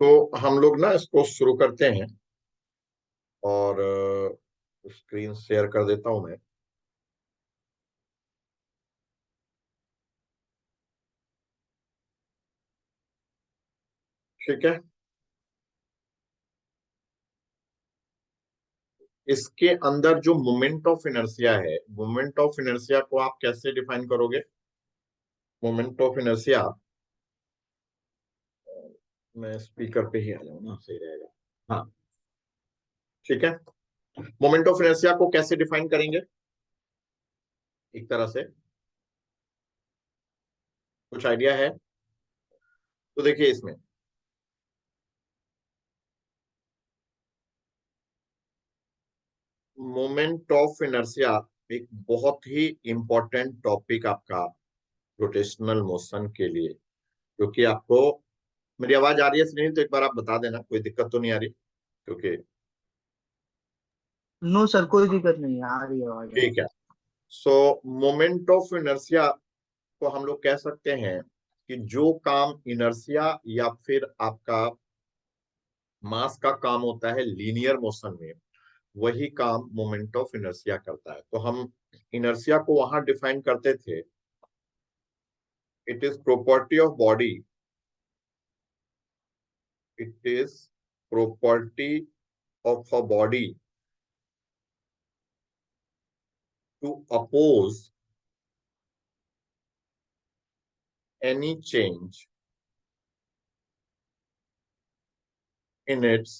तो हम लोग ना इसको शुरू करते हैं। और स्क्रीन शेयर कर देता हूं मैं। ठीक है। इसके अंदर जो मोमेंट ऑफ इनर्शिया है, मोमेंट ऑफ इनर्शिया को आप कैसे डिफाइन करोगे? मोमेंट ऑफ इनर्शिया, मैं स्पीकर पे ही आ जाऊँ ना, सही रहेगा। हाँ, ठीक है। मोमेंट ऑफ इनर्शिया को कैसे डिफाइन करेंगे? एक तरह से कुछ आइडिया है? तो देखिए इसमें मोमेंट ऑफ इनर्शिया एक बहुत ही इंपॉर्टेंट टॉपिक आपका रोटेशनल मोशन के लिए, क्योंकि आपको मेरी आवाज आ रही है नहीं? तो एक बार आप बता देना, कोई दिक्कत तो नहीं आ रही? क्योंकि नो सर, कोई दिक्कत नहीं है, आ रही है आवाज। ठीक है। सो मोमेंट ऑफ इनर्शिया को हम लोग कह सकते हैं कि जो काम इनर्शिया या फिर आपका मास का काम होता है लीनियर मोशन में, वही काम मोमेंट ऑफ इनर्शिया करता है। तो हम इनर्शिया को वहां डिफाइन करते थे, it is property of body, it is property of a body to oppose any change in its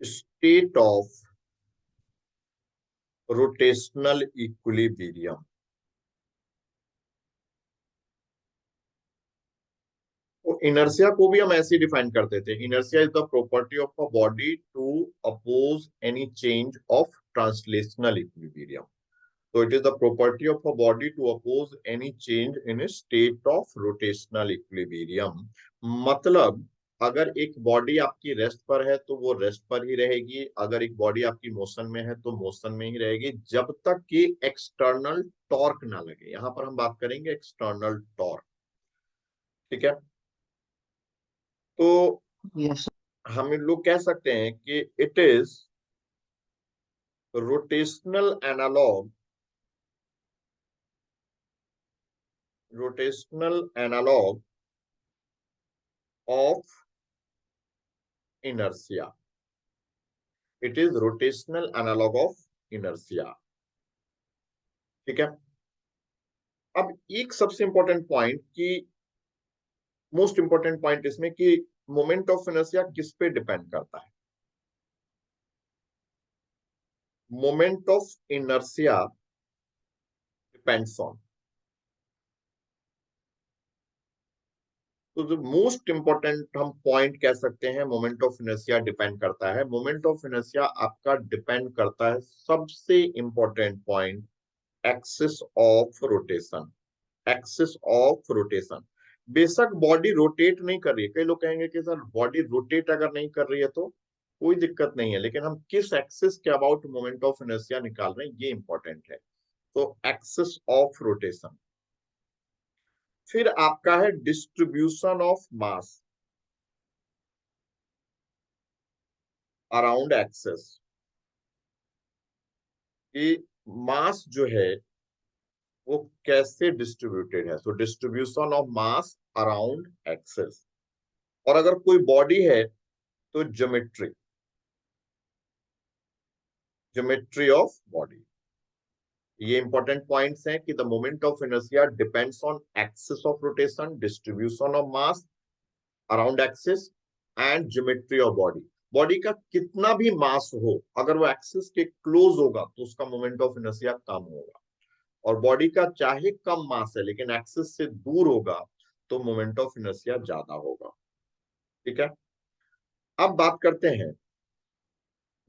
state of rotational equilibrium। तो इनर्शिया को भी हम ऐसे डिफाइन करते थे, inertia is the property of a body to oppose any change of translational equilibrium. तो it is the property of a body to oppose any change in state of rotational equilibrium. मतलब अगर एक body आपकी rest पर है तो वो rest पर ही रहेगी, अगर एक बॉडी आपकी मोशन में है तो मोशन में ही रहेगी, जब तक कि एक्सटर्नल टॉर्क ना लगे। यहां पर हम बात करेंगे एक्सटर्नल टॉर्क। ठीक है। तो यस हम लोग कह सकते हैं कि it is rotational analogue, rotational analogue of inertia, it is rotational analogue of inertia. ठीक है। अब एक सबसे इंपॉर्टेंट पॉइंट कि मोस्ट इंपॉर्टेंट पॉइंट इसमें कि मोमेंट ऑफ इनर्शिया किस पे डिपेंड करता है? Moment of inertia depends on, तो जो मोस्ट इंपॉर्टेंट हम पॉइंट कह सकते हैं मोमेंट ऑफ इनर्शिया डिपेंड करता है, मोमेंट ऑफ इनर्शिया आपका डिपेंड करता है सबसे important point, axis of rotation. Axis of rotation. बेशक बॉडी रोटेट नहीं कर रही है, कई लोग कहेंगे कि सर बॉडी रोटेट अगर नहीं कर रही है तो कोई दिक्कत नहीं है, लेकिन हम किस एक्सिस के अबाउट मोमेंट ऑफ इनर्शिया निकाल रहे हैं ये इंपॉर्टेंट है। तो एक्सिस ऑफ रोटेशन। फिर आपका है distribution of mass around axis, कि मास जो है वो कैसे डिस्ट्रीब्यूटेड है। So distribution of mass around axis. और अगर कोई बॉडी है तो ज्योमेट्री, ज्योमेट्री ऑफ बॉडी। ये इंपॉर्टेंट पॉइंट्स हैं कि the moment of inertia depends on axis of rotation, distribution of mass around axis and geometry of body. Body का कितना भी मास हो, अगर वो एक्सिस के क्लोज होगा तो उसका मोमेंट ऑफ इनर्शिया कम होगा, और बॉडी का चाहे कम मास है लेकिन एक्सिस से दूर होगा तो मोमेंट ऑफ इनर्शिया ज्यादा होगा। ठीक है। अब बात करते हैं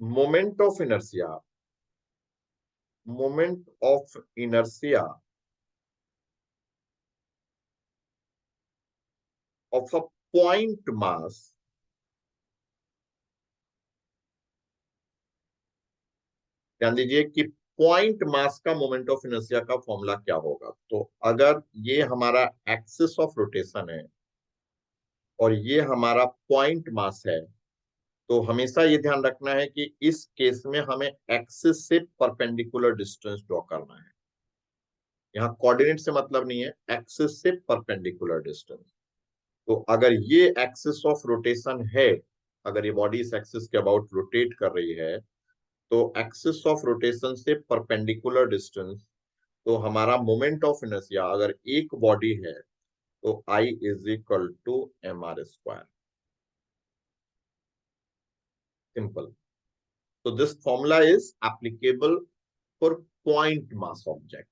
moment of inertia, moment of inertia of a point mass. ध्यान दीजिए कि पॉइंट मास का मोमेंट ऑफ इनर्शिया का फॉर्मूला क्या होगा। तो अगर ये हमारा एक्सिस ऑफ रोटेशन है, और ये हमारा पॉइंट मास है। तो हमेशा ये ध्यान रखना है कि इस केस में हमें एक्सिस से परपेंडिकुलर डिस्टेंस ड्रॉ करना है। यहाँ कोऑर्डिनेट से मतलब नहीं है, एक्सिस से परपेंडिकुलर डिस्टेंस। तो अगर ये एक्सिस ऑफ रोटेशन है, अगर ये बॉडी इस एक्सिस के अबाउट रोटेट कर रही है, तो एक्सिस ऑफ रोटेशन से परपेंडिकुलर डिस्टेंस, तो हमारा मोमेंट ऑफ इनर्शिया अगर एक बॉडी है तो I is equal to mr²। Simple. तो this formula is applicable for point mass object.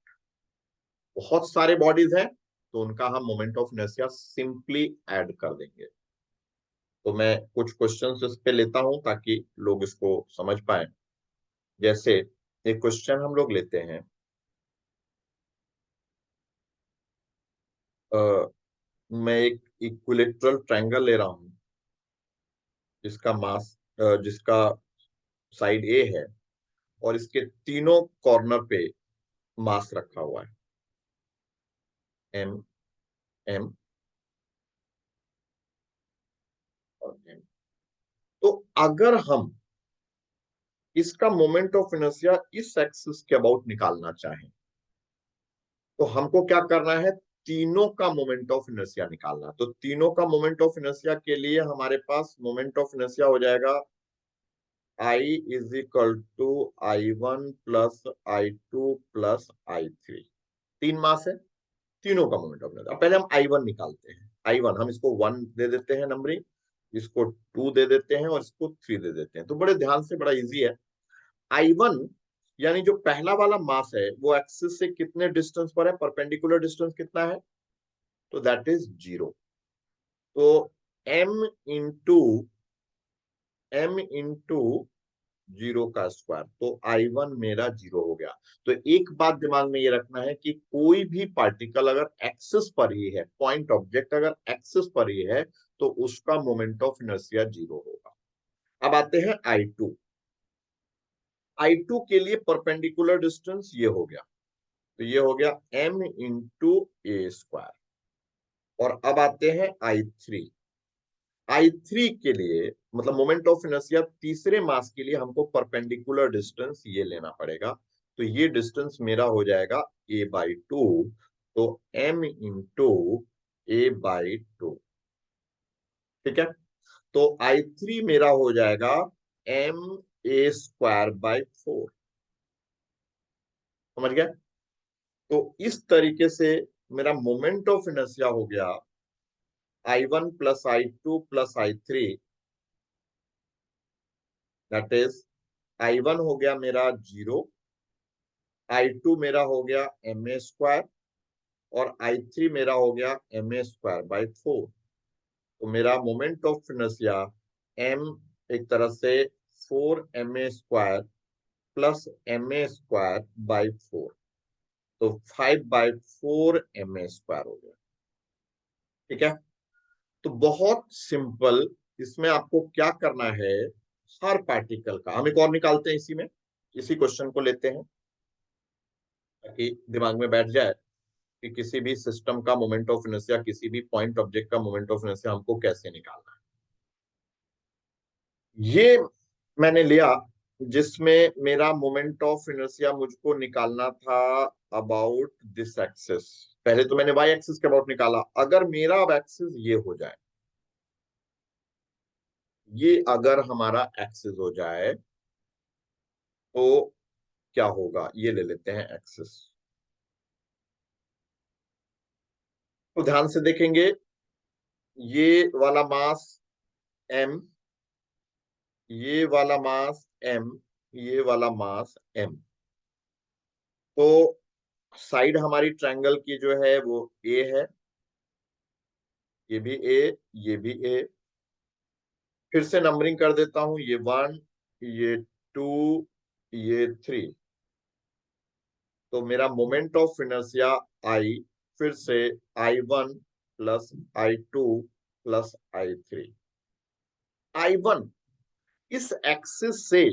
बहुत सारे बॉडीज हैं तो उनका हम moment of inertia simply add कर देंगे। तो मैं कुछ क्वेश्चंस इस पे लेता हूं ताकि लोग इसको समझ पाए। जैसे एक क्वेश्चन हम लोग लेते हैं, मैं एक इक्विलेटरल ट्रायंगल ले रहा हूं जिसका मास जिसका साइड ए है और इसके तीनों कॉर्नर पे मास रखा हुआ है एम, एम और एम। तो अगर हम इसका मोमेंट ऑफ इनर्शिया इस एक्सिस के अबाउट निकालना चाहें तो हमको क्या करना है, तीनों का मोमेंट ऑफ इनर्शिया निकालना। तो तीनों का मोमेंट ऑफ इनर्शिया के लिए हमारे पास मोमेंट ऑफ इनर्शिया हो जाएगा I is equal to I1 plus I2 plus I3। तीन मास है, तीनों का मोमेंट ऑफ इनर्शिया। अब पहले हम I1 निकालते हैं। I1 हम इसको 1 दे देते हैं नंबरिंग, इसको 2 दे देते हैं और इसको 3 दे देते हैं। तो बड़े ध्यान से, बड़ा इजी है। I1 यानी जो पहला वाला मास है वो एक्सिस से कितने डिस्टेंस पर है, परपेंडिकुलर डिस्टेंस कितना है, तो दैट इज 0। तो m इंटू m इंटू 0 का स्क्वायर, तो I1 मेरा 0 हो गया। तो एक बात दिमाग में ये रखना है कि कोई भी पार्टिकल अगर एक्सिस पर ही है, पॉइंट ऑब्जेक्ट अगर एक्सिस पर ही है, तो उसका मोमेंट ऑफ इनर्शिया 0 होगा। अब आते हैं I2। I2 के लिए परपेंडिकुलर डिस्टेंस ये हो गया, तो ये हो गया m इंटू ए स्क्वायर। और अब आते हैं I3। I3 के लिए मतलब मोमेंट ऑफ इनर्शिया तीसरे मास के लिए हमको परपेंडिकुलर डिस्टेंस ये लेना पड़ेगा। तो ये डिस्टेंस मेरा हो जाएगा a/2। तो m इंटू a/2। ठीक है। तो I3 मेरा हो जाएगा ma²/4। समझ गया। तो इस तरीके से मेरा मोमेंट ऑफ इनर्शिया हो गया I1 plus I2 plus I3, that is I1 हो गया मेरा 0, I2 मेरा हो गया ma² और I3 मेरा हो गया ma²/4। तो मेरा मोमेंट ऑफ इनर्शिया m एक तरह से 4ma² प्लस ma²/4, तो 5/4 ma² हो गया। ठीक है। तो बहुत सिंपल, इसमें आपको क्या करना है, हर पार्टिकल का हम एक और निकालते हैं, इसी में इसी क्वेश्चन को लेते हैं ताकि दिमाग में बैठ जाए कि किसी भी सिस्टम का मोमेंट ऑफ इनर्शिया, किसी भी पॉइंट ऑब्जेक्ट का मोमेंट ऑफ इनर्शिया हमको कैसे निकालना है। ये मैंने लिया जिसमें मेरा मोमेंट ऑफ इनर्शिया मुझको निकालना था अबाउट दिस एक्सिस। पहले तो मैंने वाई एक्सिस के अबाउट निकाला। अगर मेरा अब एक्सिस ये हो जाए, ये अगर हमारा एक्सिस हो जाए तो क्या होगा, ये ले लेते हैं एक्सिस। तो ध्यान से देखेंगे, ये वाला मास m, ये वाला मास m, ये वाला मास m। तो साइड हमारी ट्रायंगल की जो है वो a है, ये भी a, ये भी a। फिर से नंबरिंग कर देता हूं, ये 1, ये 2, ये 3। तो मेरा मोमेंट ऑफ इनर्शिया I फिर से I1 plus I2 plus I3। I1 इस एक्सिस से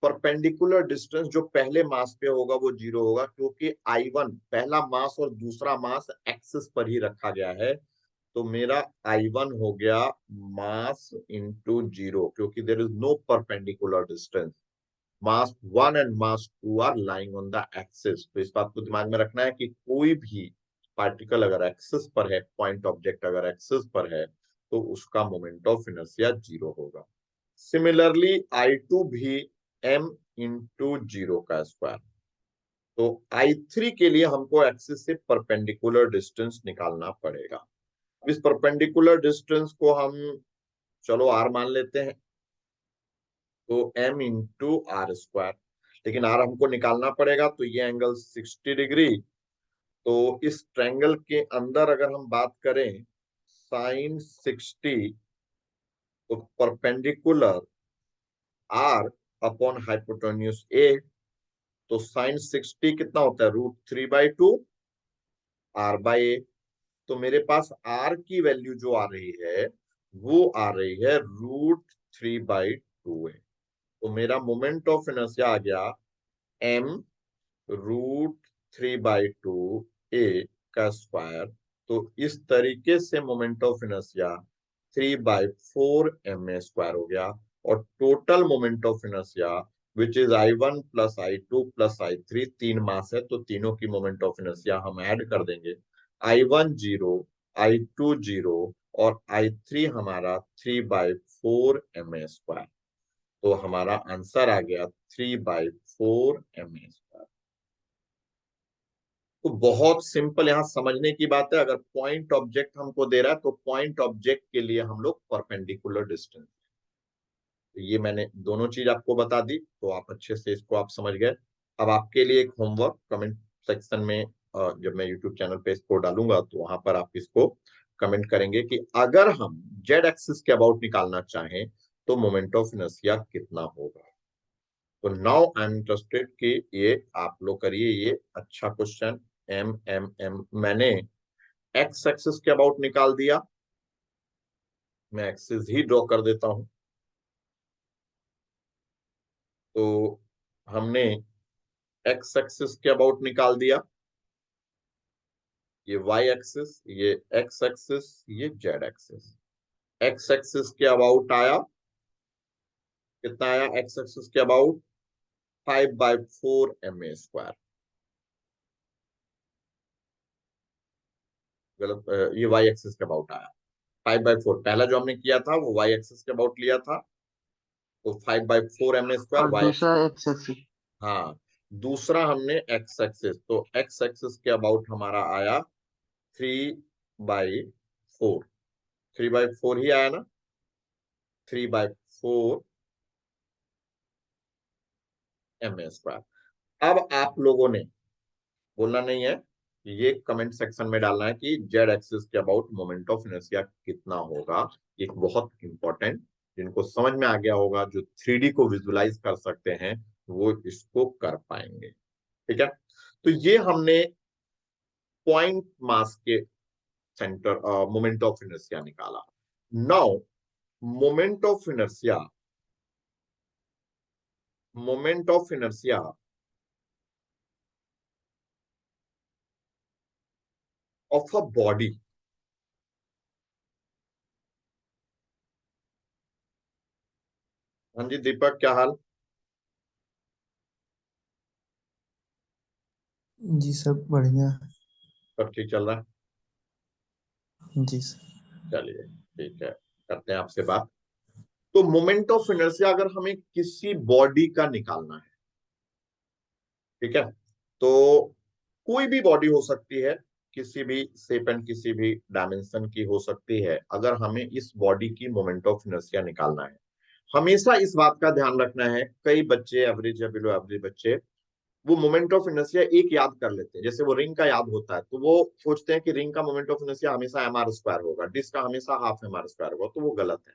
परपेंडिकुलर डिस्टेंस जो पहले मास पे होगा वो 0 होगा, क्योंकि I1 पहला मास और दूसरा मास एक्सिस पर ही रखा गया है। तो मेरा I1 हो गया मास इंटू जीरो, क्योंकि there is no perpendicular distance. Mass 1 and mass 2 are lying on the axis. तो इस बात को दिमाग में रखना है कि कोई भी पार्टिकल अगर एक्सिस पर है, पॉइंट ऑब्जेक्ट अगर एक्सिस पर है, तो उसका मोमेंट ऑफ इनर्शिया जीरो होगा। सिमिलरली I2 भी m इंटू जीरो का स्क्वायर। तो I3 के लिए हमको एक्सिस से परपेंडिकुलर डिस्टेंस निकालना पड़ेगा। इस परपेंडिकुलर डिस्टेंस को हम चलो r मान लेते हैं, तो m इंटू आर स्क्वायर। लेकिन r हमको निकालना पड़ेगा, तो ये एंगल 60 डिग्री। तो इस ट्रायंगल के अंदर अगर हम बात करें साइन 60, तो perpendicular r upon hypotenuse a, तो साइन 60 कितना होता है, √3/2 r/a। तो मेरे पास r की वैल्यू जो आ रही है वो आ रही है √3/2a। तो मेरा मोमेंट ऑफ इनर्शिया आ गया m √3/2a का स्क्वायर। तो इस तरीके से moment of inertia 3/4ma square हो गया। और total moment of inertia which is I1 plus I2 plus I3, तीन मास है तो तीनों की मोमेंट ऑफ इनर्शिया हम ऐड कर देंगे। I1 जीरो, I2 जीरो, और I3 हमारा 3/4ma स्क्वायर। तो हमारा आंसर आ गया 3/4ma स्क्वायर। तो बहुत सिंपल, यहां समझने की बात है। अगर पॉइंट ऑब्जेक्ट हमको दे रहा है, तो पॉइंट ऑब्जेक्ट के लिए हम लोग परपेंडिकुलर डिस्टेंस, तो ये मैंने दोनों चीज आपको बता दी, तो आप अच्छे से इसको आप समझ गए। अब आपके लिए एक होमवर्क कमेंट सेक्शन में, जब मैं यूट्यूब चैनल पे इसको डालूंगा तो वहां पर आप इसको कमेंट करेंगे कि अगर हम जेड एक्सिस के अबाउट निकालना चाहें तो मोमेंट ऑफ इनर्शिया कितना होगा। तो नाउ आई एम इंटरेस्टेड कि ये आप लोग करिए, ये अच्छा क्वेश्चन। एम मैंने एक्स एक्सिस के अबाउट निकाल दिया, मैं एक्सिस ही ड्रॉ कर देता हूं। तो हमने एक्स एक्सिस के अबाउट निकाल दिया, ये वाई एक्सिस, ये एक्स एक्सिस, ये जेड एक्सिस। एक्स एक्सिस के अबाउट आया, कितना आया एक्स एक्सिस के अबाउट, 5/4ma स्क्वायर। गलत, ये वाई एक्सिस के अबाउट आया 5/4। पहला जो हमने किया था वो वाई एक्सिस के अबाउट लिया था, तो 5/4ma स्क्वायर और वाई। दूसरा एक्स एक्सिस। हाँ, दूसरा हमने एक्स एक्सिस, तो एक्स एक्सिस के अबाउट हमारा आया 3/4। 3/4 ही आया ना, 3/4ma स्क्वायर। अब आप लोगों ने बोलना नहीं है, ये कमेंट सेक्शन में डालना है कि जेड एक्सिस के अबाउट मोमेंट ऑफ इनर्शिया कितना होगा। एक बहुत इंपॉर्टेंट, जिनको समझ में आ गया होगा, जो 3D को विजुलाइज कर सकते हैं, वो इसको कर पाएंगे। ठीक है, तो ये हमने पॉइंट मास के सेंटर मोमेंट ऑफ इनर्शिया निकाला। Now moment of inertia, moment of inertia of a body. हाँ जी दीपक, क्या हाल? जी सब बढ़िया। सब ठीक चल रहा है? जी सर। चलिए ठीक है, करते हैं आपसे बात। तो मोमेंट ऑफ इनर्शिया अगर हमें किसी बॉडी का निकालना है, ठीक है, तो कोई भी बॉडी हो सकती है, किसी भी शेप एंड किसी भी डायमेंशन की हो सकती है। अगर हमें इस बॉडी की मोमेंट ऑफ इनर्शिया निकालना है, हमेशा इस बात का ध्यान रखना है, कई बच्चे एवरेज या बिलो एवरेज बच्चे वो मोमेंट ऑफ इनर्शिया एक याद कर लेते हैं। जैसे वो रिंग का याद होता है, तो वो सोचते हैं कि रिंग का मोमेंट ऑफ इनर्शिया हमेशा mr स्क्वायर होगा, डिस्क का हमेशा हाफ mr स्क्वायर होगा, तो वो गलत है।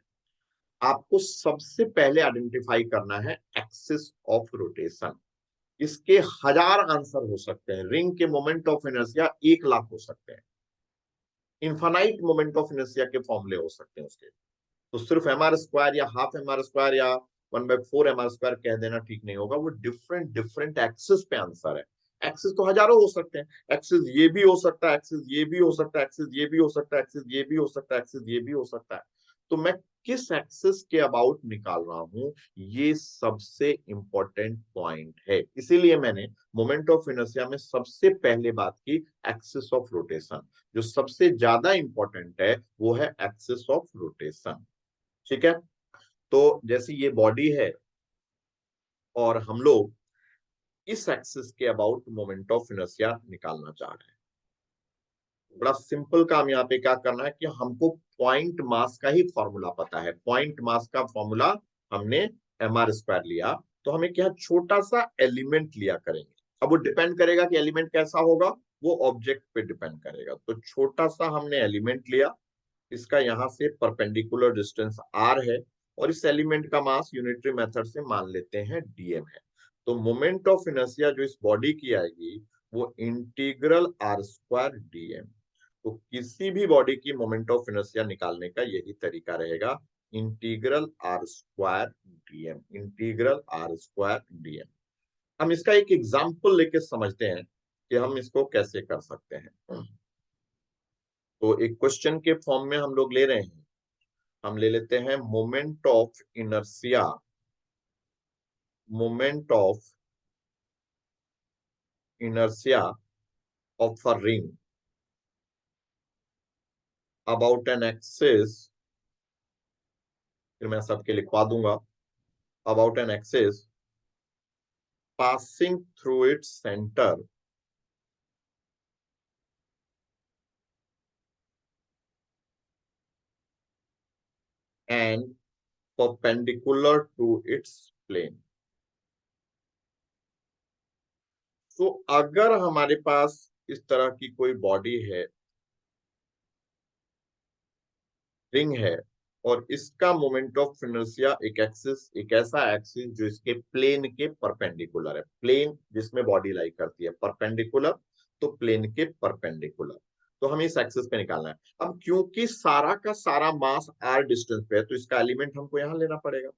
आपको सबसे पहले आइडेंटिफाई करना है एक्सिस ऑफ रोटेशन। इसके हजार आंसर हो सकते हैं। रिंग के मोमेंट ऑफ इनर्शिया 1 लाख हो सकते हैं, इन्फानाइट मोमेंट ऑफ इनर्शिया के फॉर्मूले हो सकते हैं उसके। तो सिर्फ mr स्क्वायर या हाफ mr स्क्वायर या 1/4 mr स्क्वायर कह देना ठीक नहीं होगा, वो डिफरेंट डिफरेंट एक्सिस पे आंसर है। एक्सिस तो हजारों हो सकते हैं, एक्सिस ये भी हो सकता है, एक्सिस ये भी हो सकता है, एक्सिस ये भी हो सकता है, एक्सिस ये भी हो सकता है, एक्सिस ये भी हो सकता है। तो मैं किस एक्सिस के अबाउट निकाल रहा हूं, ये सबसे इंपॉर्टेंट पॉइंट है। इसीलिए मैंने मोमेंट ऑफ इनर्शिया में सबसे पहले बात की एक्सिस ऑफ रोटेशन। जो सबसे ज्यादा इंपॉर्टेंट है वो है एक्सिस ऑफ रोटेशन। ठीक है, तो जैसे ये बॉडी है और हम लोग इस एक्सिस के अबाउट मोमेंट ऑफ इनर्शिया निकालना चाह रहे हैं। बड़ा सिंपल काम यहाँ पे क्या करना है कि हमको पॉइंट मास का ही फॉर्मूला पता है। पॉइंट मास का फॉर्मूला हमने mr² लिया, तो हमें क्या छोटा सा एलिमेंट लिया करेंगे। अब वो डिपेंड करेगा कि एलिमेंट कैसा होगा, वो ऑब्जेक्ट पे डिपेंड करेगा। तो छोटा सा हमने एलिमेंट लिया, इसका यहां से परपेंडिकुलर डिस्टेंस r है, और इस एलिमेंट का मास यूनिटरी मेथड से मान लेते हैं dm है। तो मोमेंट ऑफ इनर्शिया जो इस बॉडी की आएगी वो इंटीग्रल r² dm। तो किसी भी बॉडी की मोमेंट ऑफ इनर्शिया निकालने का यही तरीका रहेगा, integral r² dm, integral r² dm। हम इसका एक एग्जांपल लेके समझते हैं कि हम इसको कैसे कर सकते हैं। तो एक क्वेश्चन के फॉर्म में हम लोग ले रहे हैं, हम ले लेते हैं moment of inertia, moment of inertia of a ring about an axis, फिर मैं सबके लिखवा दूंगा, about an axis passing through its center and perpendicular to its plane। तो अगर हमारे पास इस तरह की कोई बॉडी है, रिंग है, और इसका मोमेंट ऑफ इनर्शिया एक एक्सिस, एक ऐसा एक्सिस जो इसके प्लेन के परपेंडिकुलर है, प्लेन जिसमें बॉडी लाई करती है, परपेंडिकुलर, तो प्लेन के परपेंडिकुलर, तो हमें इस एक्सिस पे निकालना है। अब क्योंकि सारा का सारा मास r डिस्टेंस पे है, तो इसका एलिमेंट हमको यहां लेना पड़ेगा।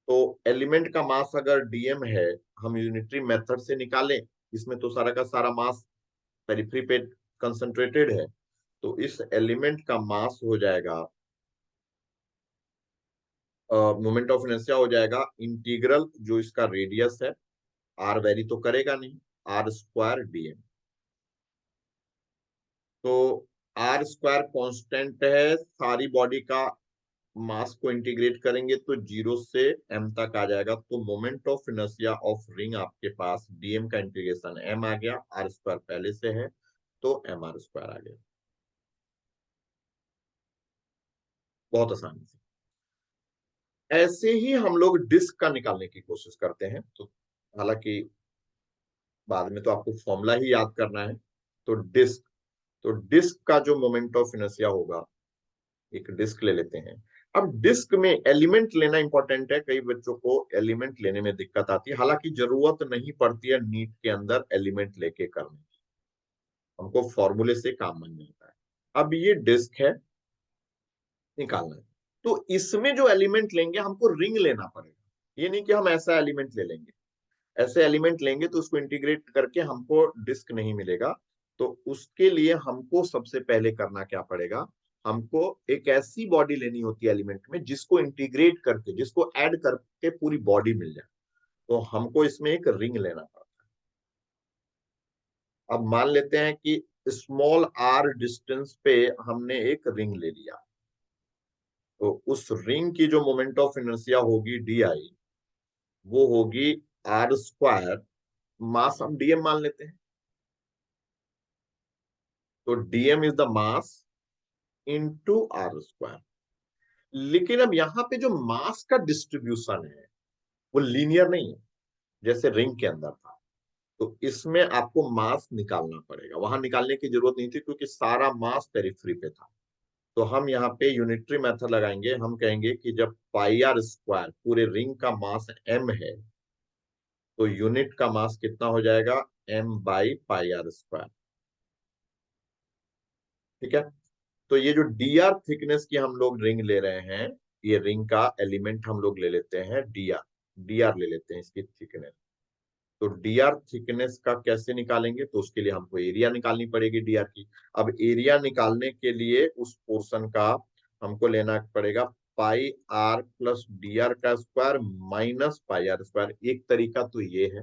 तो एलिमेंट का मास अगर dm है, हम यूनिटरी मेथड से निकालें, इसमें तो सारा का सारा मास पेरिफेरी पे कंसंट्रेटेड है, तो इस एलिमेंट का मास हो जाएगा, मोमेंट ऑफ इनर्शिया हो जाएगा इंटीग्रल जो इसका रेडियस है, r वेरी तो करेगा नहीं, r² dm। तो r² कांस्टेंट है, सारी बॉडी का मास को इंटीग्रेट करेंगे तो 0 से m तक आ जाएगा। तो moment of inertia of ring आपके पास dm का इंटीग्रेशन m आ गया, r² पहले से है, तो mr² आ गया। बहुत आसानी से। ऐसे ही हम लोग डिस्क का निकालने की कोशिश करते हैं, तो हालांकि बाद में तो आपको फॉर्मूला ही याद करना है। तो डिस्क, तो डिस्क का जो मोमेंट ऑफ इनर्शिया होगा, एक डिस्क ले लेते हैं। अब डिस्क में एलिमेंट लेना इंपॉर्टेंट है, कई बच्चों को एलिमेंट लेने में दिक्कत आती है, हालांकि जरूरत नहीं पड़ती है नीट के अंदर एलिमेंट लेके करने की, हमको फॉर्मूले से काम बन जाता है। अब ये डिस्क है, निकालना है, तो इसमें जो एलिमेंट लेंगे हमको रिंग लेना पड़ेगा। ये नहीं कि हम ऐसा एलिमेंट ले लेंगे, ऐसे एलिमेंट लेंगे तो उसको इंटीग्रेट करके हमको डिस्क नहीं मिलेगा। तो उसके लिए हमको सबसे पहले करना क्या पड़ेगा, हमको एक ऐसी बॉडी लेनी होती है एलिमेंट में जिसको इंटीग्रेट करके, जिसको ऐड करके पूरी बॉडी मिल जाए। तो हमको इसमें एक रिंग लेना पड़ता है। अब मान लेते हैं कि स्मॉल r डिस्टेंस पे हमने एक रिंग ले लिया, तो उस रिंग की जो मोमेंट ऑफ इनर्शिया होगी di, वो होगी r², मास हम dm मान लेते हैं, तो dm is the mass into r²। लेकिन अब यहाँ पे जो मास का डिस्ट्रीब्यूशन है वो लीनियर नहीं है जैसे रिंग के अंदर था। तो इसमें आपको मास निकालना पड़ेगा, वहां निकालने की जरूरत नहीं थी क्योंकि सारा मास पेरिफ्री पे था। तो हम यहाँ पे यूनिटरी मेथड लगाएंगे, हम कहेंगे कि जब πr², पूरे रिंग का मास m है, तो यूनिट का मास कितना हो जाएगा, m/πr²। ठीक है, तो ये जो dr थिकनेस की हम लोग रिंग ले रहे हैं, ये रिंग का एलिमेंट हम लोग ले लेते हैं dr, dr ले लेते हैं इसकी थिकनेस। तो dr थिकनेस का कैसे निकालेंगे, तो उसके लिए हमको एरिया निकालनी पड़ेगी dr की। अब एरिया निकालने के लिए उस पोर्शन का हमको लेना पड़ेगा पाई आर प्लस dr का square minus pi r square. एक तरीका तो ये है,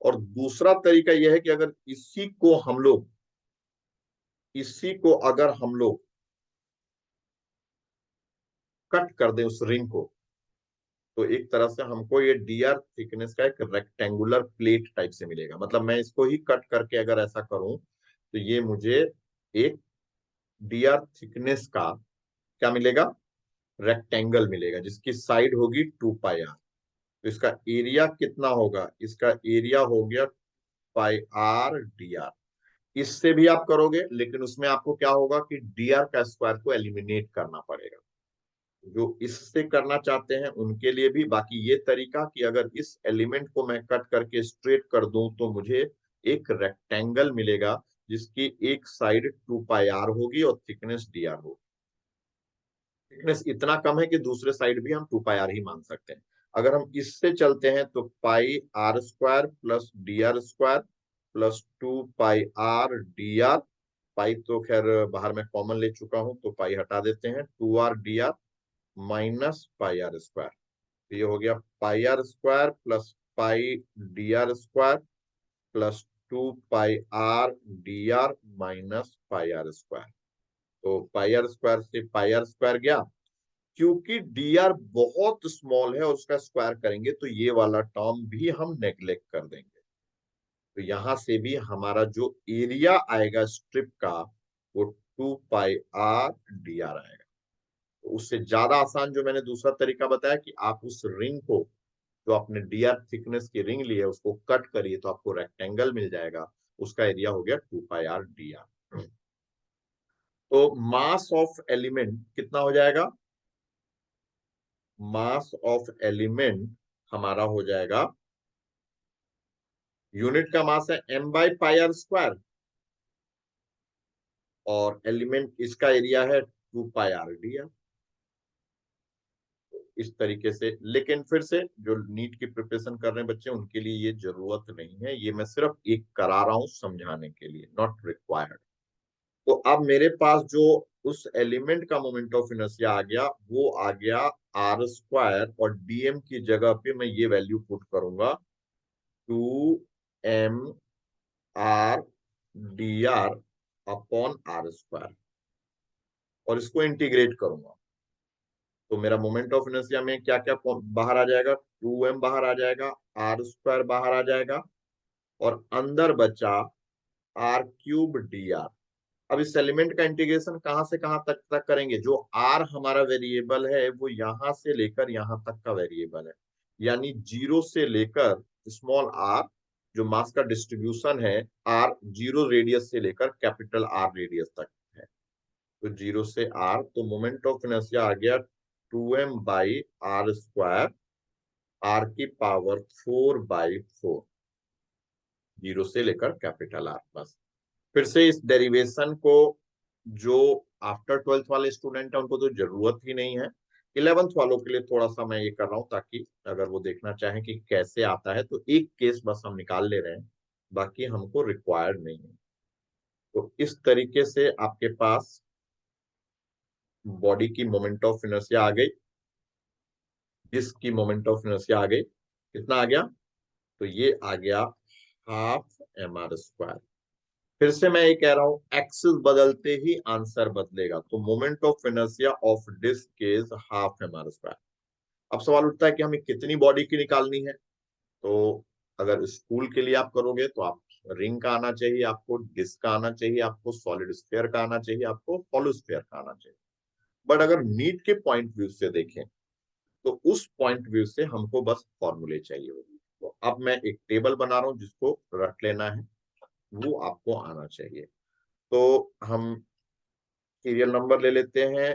और दूसरा तरीका यह है कि अगर इसी को अगर हम लोग कट कर दें उस रिंग को, तो एक तरह से हमको ये dr थिकनेस का एक रेक्टेंगुलर प्लेट टाइप से मिलेगा। मतलब मैं इसको ही कट करके अगर ऐसा करूं तो ये मुझे एक dr थिकनेस का क्या मिलेगा, रेक्टेंगल मिलेगा, जिसकी साइड होगी 2 पाई आर। तो इसका एरिया कितना होगा, इसका एरिया हो गया पाई आर dr। इससे भी आप करोगे, लेकिन उसमें आपको क्या होगा कि dr का स्क्वायर को एलिमिनेट करना पड़ेगा। जो इससे करना चाहते हैं उनके लिए भी बाकी ये तरीका कि अगर इस एलिमेंट को मैं कट करके स्ट्रेट कर दूं तो मुझे एक रेक्टेंगल मिलेगा, जिसकी एक साइड 2 पाई आर होगी और थिकनेस dr होगी। थिकनेस इतना कम है कि दूसरे साइड भी हम 2 पाई आर ही मान सकते हैं। अगर हम इससे चलते हैं तो pi r square plus dr square plus 2 pi r dr। Pi तो खैर बाहर में कॉमन ले चुका हूं, तो पाई हटा देते हैं, 2r dr minus pi r square. ये हो गया pi r square plus pi dr square plus 2 pi r dr minus pi r square. तो पाई आर स्क्वायर से पाई आर स्क्वायर गया, क्योंकि dr बहुत स्मॉल है और उसका स्क्वायर करेंगे तो ये वाला टर्म भी हम नेग्लेक्ट कर देंगे। तो यहां से भी हमारा जो एरिया आएगा स्ट्रिप का वो 2 पाई आर dr आएगा। तो उससे ज्यादा आसान जो मैंने दूसरा तरीका बताया कि आप उस रिंग को, जो आपने dr थिकनेस की रिंग ली है, उसको कट करिए तो आपको रेक्टेंगल मिल जाएगा। उसका एरिया हो गया 2 पाई आर dr। तो मास ऑफ एलिमेंट कितना हो जाएगा, मास ऑफ एलिमेंट हमारा हो जाएगा, यूनिट का मास है m by pi r square, और एलिमेंट इसका एरिया है 2 पाई आर dr। इस तरीके से, लेकिन फिर से जो नीट की प्रिपरेशन कर रहे हैं बच्चे, उनके लिए ये जरूरत नहीं है, ये मैं सिर्फ एक करा रहा हूं समझाने के लिए, नॉट रिक्वायर्ड। तो अब मेरे पास जो उस एलिमेंट का मोमेंट ऑफ इनर्शिया आ गया, वो आ गया आर स्क्वायर, और डीएम की जगह पे मैं ये वैल्यू पुट करूंगा 2m r d r upon r square, और इसको इंटीग्रेट करूंगा। तो मेरा मोमेंट ऑफ इनर्शिया में क्या क्या बाहर आ जाएगा, 2m बाहर आ जाएगा, आर स्क्वायर बाहर आ जाएगा, और अंदर बचा आर क्यूब डी आर। अब इस एलिमेंट का इंटीग्रेशन कहां से कहां तक करेंगे, जो आर हमारा वेरिएबल है वो यहां से लेकर यहां तक का वेरिएबल है, यानी 0 से लेकर स्मॉल आर, जो मास का डिस्ट्रीब्यूशन है आर, 0 रेडियस से लेकर कैपिटल आर रेडियस तक है। तो 0 से आर, तो मोमेंट ऑफ इनर्शिया आ गया 2m by R square, R की पावर 4/4, 0 से लेकर कैपिटल आर। बस फिर से इस डेरिवेशन को जो आफ्टर 12th वाले स्टूडेंट है उनको तो जरूरत ही नहीं है, 11th वालों के लिए थोड़ा सा मैं ये कर रहा हूं, ताकि अगर वो देखना चाहें कि कैसे आता है तो एक केस बस हम निकाल ले रहे हैं, बाकी हमको रिक्वायर्ड नहीं है। तो इस तरीके से आपके पास बॉडी की मोमेंट ऑफ इनर्शिया आ गई, जिसकी मोमेंट ऑफ इनर्शिया आ गई, कितना आ गया, तो ये आ गया हाफ एम आर स्क्वायर। फिर से मैं ये कह रहा हूं, एक्सिस बदलते ही आंसर बदलेगा, तो moment of inertia of disc is half M R square. अब सवाल उठता है कि हमें कितनी बॉडी की निकालनी है। तो अगर स्कूल के लिए आप करोगे तो आप रिंग का आना चाहिए, आपको डिस्क का आना चाहिए, आपको सॉलिड स्फीयर का आना चाहिए, आपको हॉलो स्फीयर का आना चाहिए। बट अगर नीट के पॉइंट व्यू से देखें तो उस पॉइंट व्यू से हमको बस फॉर्मूले चाहिए होगी। तो अब मैं एक टेबल बना रहा हूं जिसको रट लेना है, वो आपको आना चाहिए। तो हम सीरियल नंबर ले लेते हैं,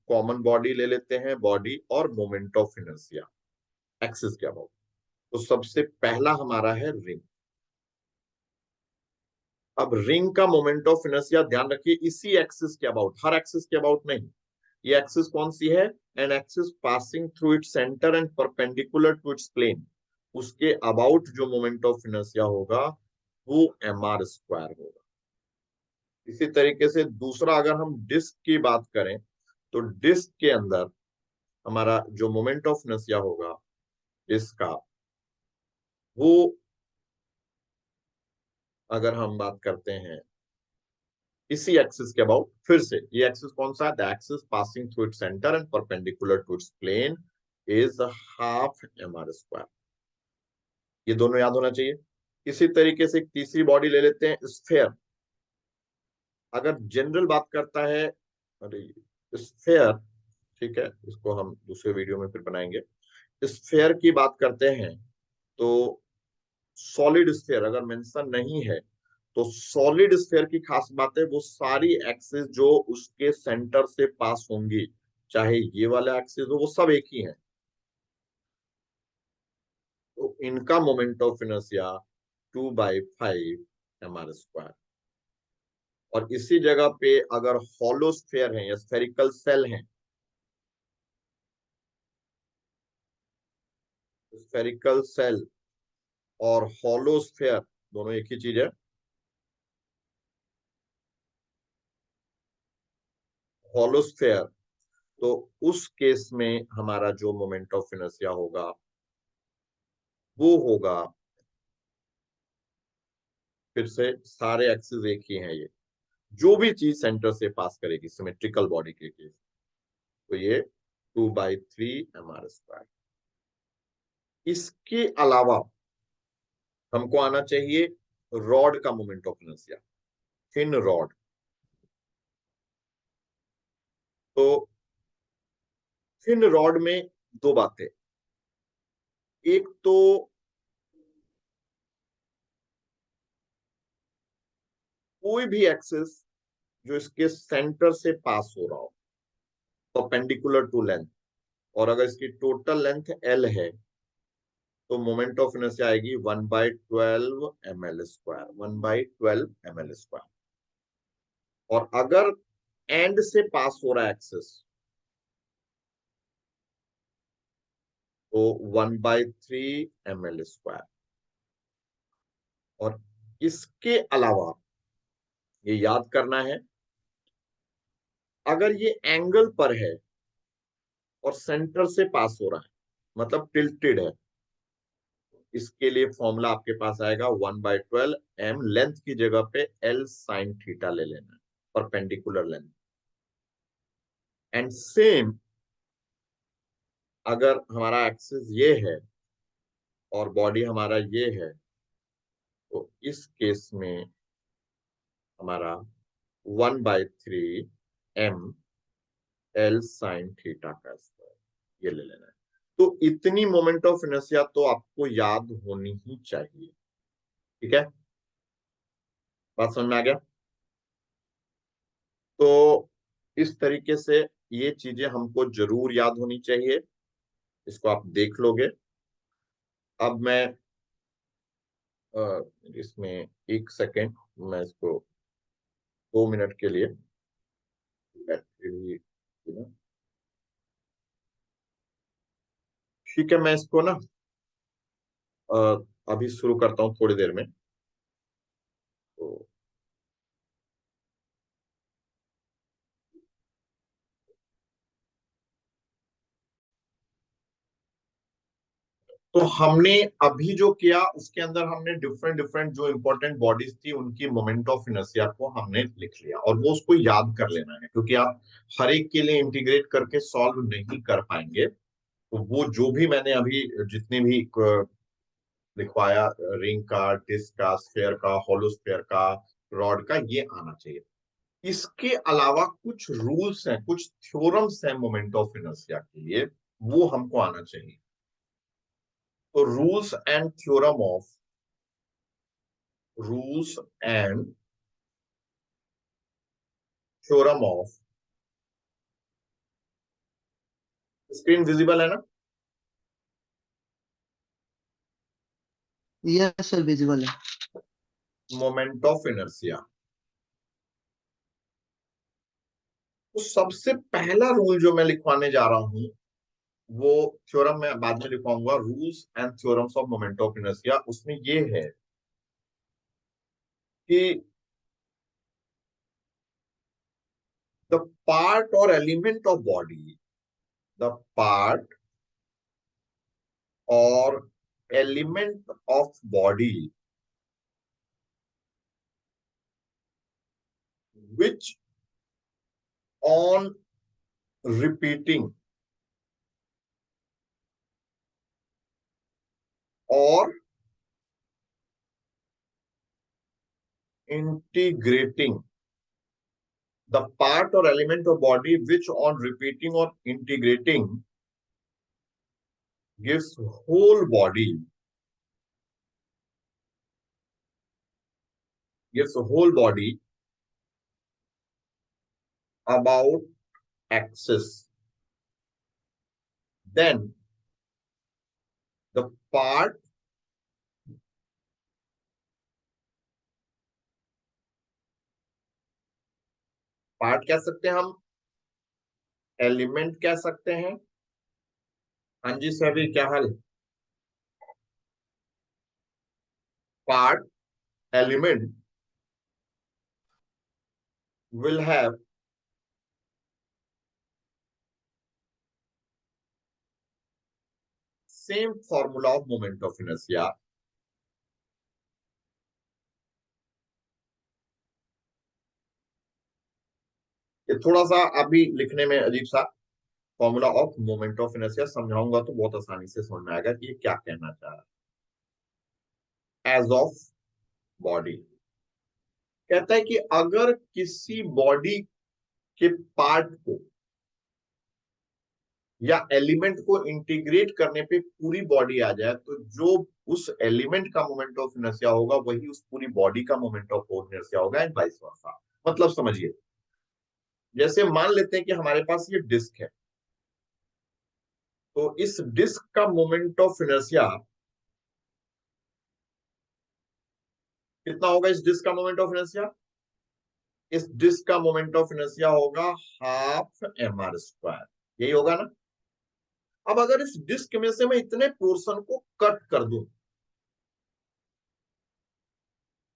कॉमन बॉडी ले लेते हैं, बॉडी और मोमेंट ऑफ इनर्शिया एक्सिस के अबाउट। तो सबसे पहला हमारा है रिंग। अब रिंग का मोमेंट ऑफ इनर्शिया ध्यान रखिए इसी एक्सिस के अबाउट, हर एक्सिस के अबाउट नहीं। ये एक्सिस कौन सी है, an axis passing through its centre and perpendicular to its plane. उसके अबाउट जो मोमेंट ऑफ इनर्शिया होगा वो mr² होगा। इसी तरीके से दूसरा, अगर हम डिस्क की बात करें तो डिस्क के अंदर हमारा जो मोमेंट ऑफ इनर्शिया होगा डिस्क का, वो अगर हम बात करते हैं इसी एक्सिस के अबाउट, फिर से ये एक्सिस कौन सा है, the axis passing through its centre and perpendicular to its plane is half mr²। ये दोनों याद होना चाहिए। इसी तरीके से एक तीसरी बॉडी ले लेते हैं, स्फेयर। अगर जनरल बात करता है, अरे स्फेयर, ठीक है, इसको हम दूसरे वीडियो में फिर बनाएंगे। स्फेयर की बात करते हैं तो सॉलिड स्फेयर अगर मेंशन नहीं है तो सॉलिड स्फेयर की खास बात है वो सारी एक्सिस जो उसके सेंटर से पास होंगी, चाहे ये वाला एक्सिस हो, वो सब एक ही है। तो इनका मोमेंट ऑफ इनर्शिया 2/5 mr²। और इसी जगह पे अगर हॉलो स्फेयर है या स्फेरिकल सेल है, स्फेरिकल सेल और हॉलो स्फेयर दोनों एक ही चीज है। हॉलो स्फेयर, तो उस केस में हमारा जो मोमेंट ऑफ इनर्शिया होगा वो होगा, फिर से सारे एक्सिस एक ही हैं, ये जो भी चीज सेंटर से पास करेगी सिमेट्रिकल बॉडी के केस, तो ये 2/3 mr²। इसके अलावा हमको आना चाहिए रॉड का moment of inertia, thin rod. तो थिन रॉड में दो बातें, एक तो कोई भी एक्सिस जो इसके सेंटर से पास हो रहा हो परपेंडिकुलर टू लेंथ, और अगर इसकी टोटल लेंथ l है तो मोमेंट ऑफ इनर्शिया आएगी 1/12 ml², 1/12 ml²। और अगर एंड से पास हो रहा है एक्सिस तो 1/3 ml²। और इसके अलावा ये याद करना है, अगर ये एंगल पर है और सेंटर से पास हो रहा है मतलब टिल्टेड है, इसके लिए फॉर्मूला आपके पास आएगा 1/12 m, लेंथ की जगह पे l sin थीटा ले लेना है, परपेंडिकुलर लेंथ। एंड सेम अगर हमारा एक्सिस ये है और बॉडी हमारा ये है, तो इस केस में हमारा 1/3 m l sin थीटा का स्क्वायर ये ले लेना है। तो इतनी मोमेंट ऑफ इनर्शिया तो आपको याद होनी ही चाहिए। ठीक है, बात समझ में आ गया? तो इस तरीके से ये चीजें हमको जरूर याद होनी चाहिए, इसको आप देख लोगे। अब मैं इसमें एक सेकेंड, मैं इसको 2 मिनट के लिए बैटरी, ठीक है, मैं इसको ना अभी शुरू करता हूँ थोड़ी देर में। तो हमने अभी जो किया उसके अंदर हमने डिफरेंट डिफरेंट जो इंपॉर्टेंट बॉडीज थी उनकी मोमेंट ऑफ इनर्शिया को हमने लिख लिया, और वो उसको याद कर लेना है, क्योंकि आप हर एक के लिए इंटीग्रेट करके सॉल्व नहीं कर पाएंगे। तो वो जो भी मैंने अभी जितने भी लिखवाया, रिंग का, डिस्क का, स्फेयर का, हॉलो स्फेयर का, रॉड का, ये आना चाहिए। इसके अलावा कुछ रूल्स हैं, कुछ थ्योरम्स हैं मोमेंट ऑफ इनर्शिया के लिए, वो हमको आना चाहिए। तो rules and theorem of, screen visible है ना? यस सर, विजिबल है। Moment of inertia. तो सबसे पहला रूल जो मैं लिखवाने जा रहा हूं वो थ्योरम मैं बाद में लिखवाऊंगा, rules and theorems of moment of inertia. उसमें ये है कि द पार्ट और element of body, the part or element of body which on repeating or integrating, the part or element of body which on repeating or integrating gives whole body, gives a whole body about axis, then the part कह सकते हैं हम, element कह सकते हैं। हाँ जी सभी, क्या हाल? Part, element will have same formula of moment of inertia। ये थोड़ा सा अभी लिखने में अजीब सा, formula of moment of inertia समझाऊंगा तो बहुत आसानी से समझ में आएगा कि ये क्या कहना चाह रहा है। एज ऑफ बॉडी कहता है कि अगर किसी बॉडी के पार्ट को या एलिमेंट को इंटीग्रेट करने पे पूरी बॉडी आ जाए, तो जो उस एलिमेंट का मोमेंट ऑफ इनर्शिया होगा वही उस पूरी बॉडी का मोमेंट ऑफ इनर्शिया होगा, एंड वाइस वर्सा। मतलब समझिए, जैसे मान लेते हैं कि हमारे पास ये डिस्क है, तो इस डिस्क का मोमेंट ऑफ इनर्शिया कितना होगा? इस डिस्क का मोमेंट ऑफ इनर्शिया, इस डिस्क का मोमेंट ऑफ इनर्शिया होगा हाफ mr², यही होगा ना। अब अगर इस डिस्क में से मैं इतने पोर्शन को कट कर दूं,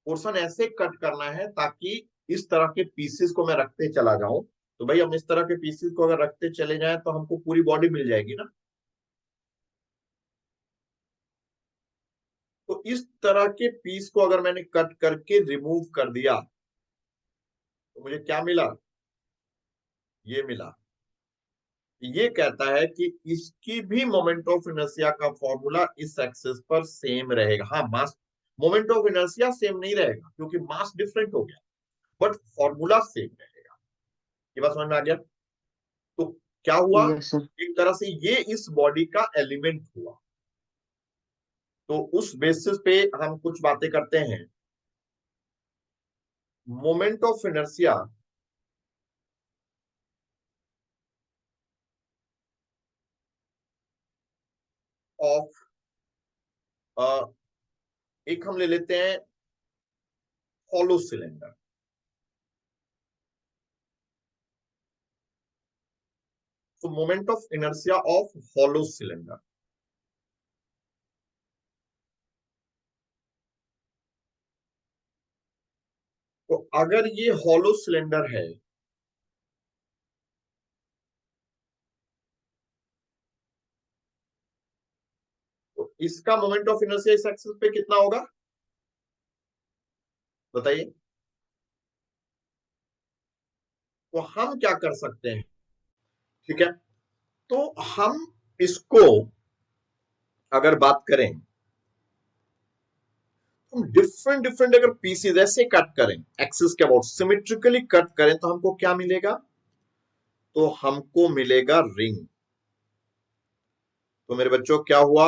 पोर्शन ऐसे कट करना है ताकि इस तरह के पीसेस को मैं रखते चला जाऊं, तो भाई हम इस तरह के पीसेस को अगर रखते चले जाएं तो हमको पूरी बॉडी मिल जाएगी ना। तो इस तरह के पीस को अगर मैंने कट करके रिमूव कर दिया तो मुझे क्या मिला? ये मिला। ये कहता है कि इसकी भी मोमेंट ऑफ इनर्शिया का फॉर्मूला इस एक्सिस पर सेम रहेगा। हाँ, मास, मोमेंट ऑफ इनर्शिया सेम नहीं रहेगा क्योंकि मास डिफरेंट हो गया, बट फॉर्मूला सेम रहेगा। ये बात समझ में आ गया? तो क्या हुआ? Yes sir. एक तरह से ये इस बॉडी का एलिमेंट हुआ। तो उस बेसिस पे हम कुछ बातें करते हैं। मोमेंट ऑफ इनर्शिया ऑफ, एक हम ले लेते हैं हॉलो सिलेंडर। तो moment of inertia of hollow cylinder, तो अगर ये हॉलो सिलेंडर है तो इसका मोमेंट ऑफ इनर्शिया इस एक्सिस पे कितना होगा बताइए? तो हम क्या कर सकते हैं, ठीक है, तो हम इसको अगर बात करें, हम डिफरेंट डिफरेंट अगर पीसेस ऐसे कट करें, एक्सिस के अबाउट सिमेट्रिकली कट करें, तो हमको क्या मिलेगा? तो हमको मिलेगा रिंग। तो मेरे बच्चों क्या हुआ?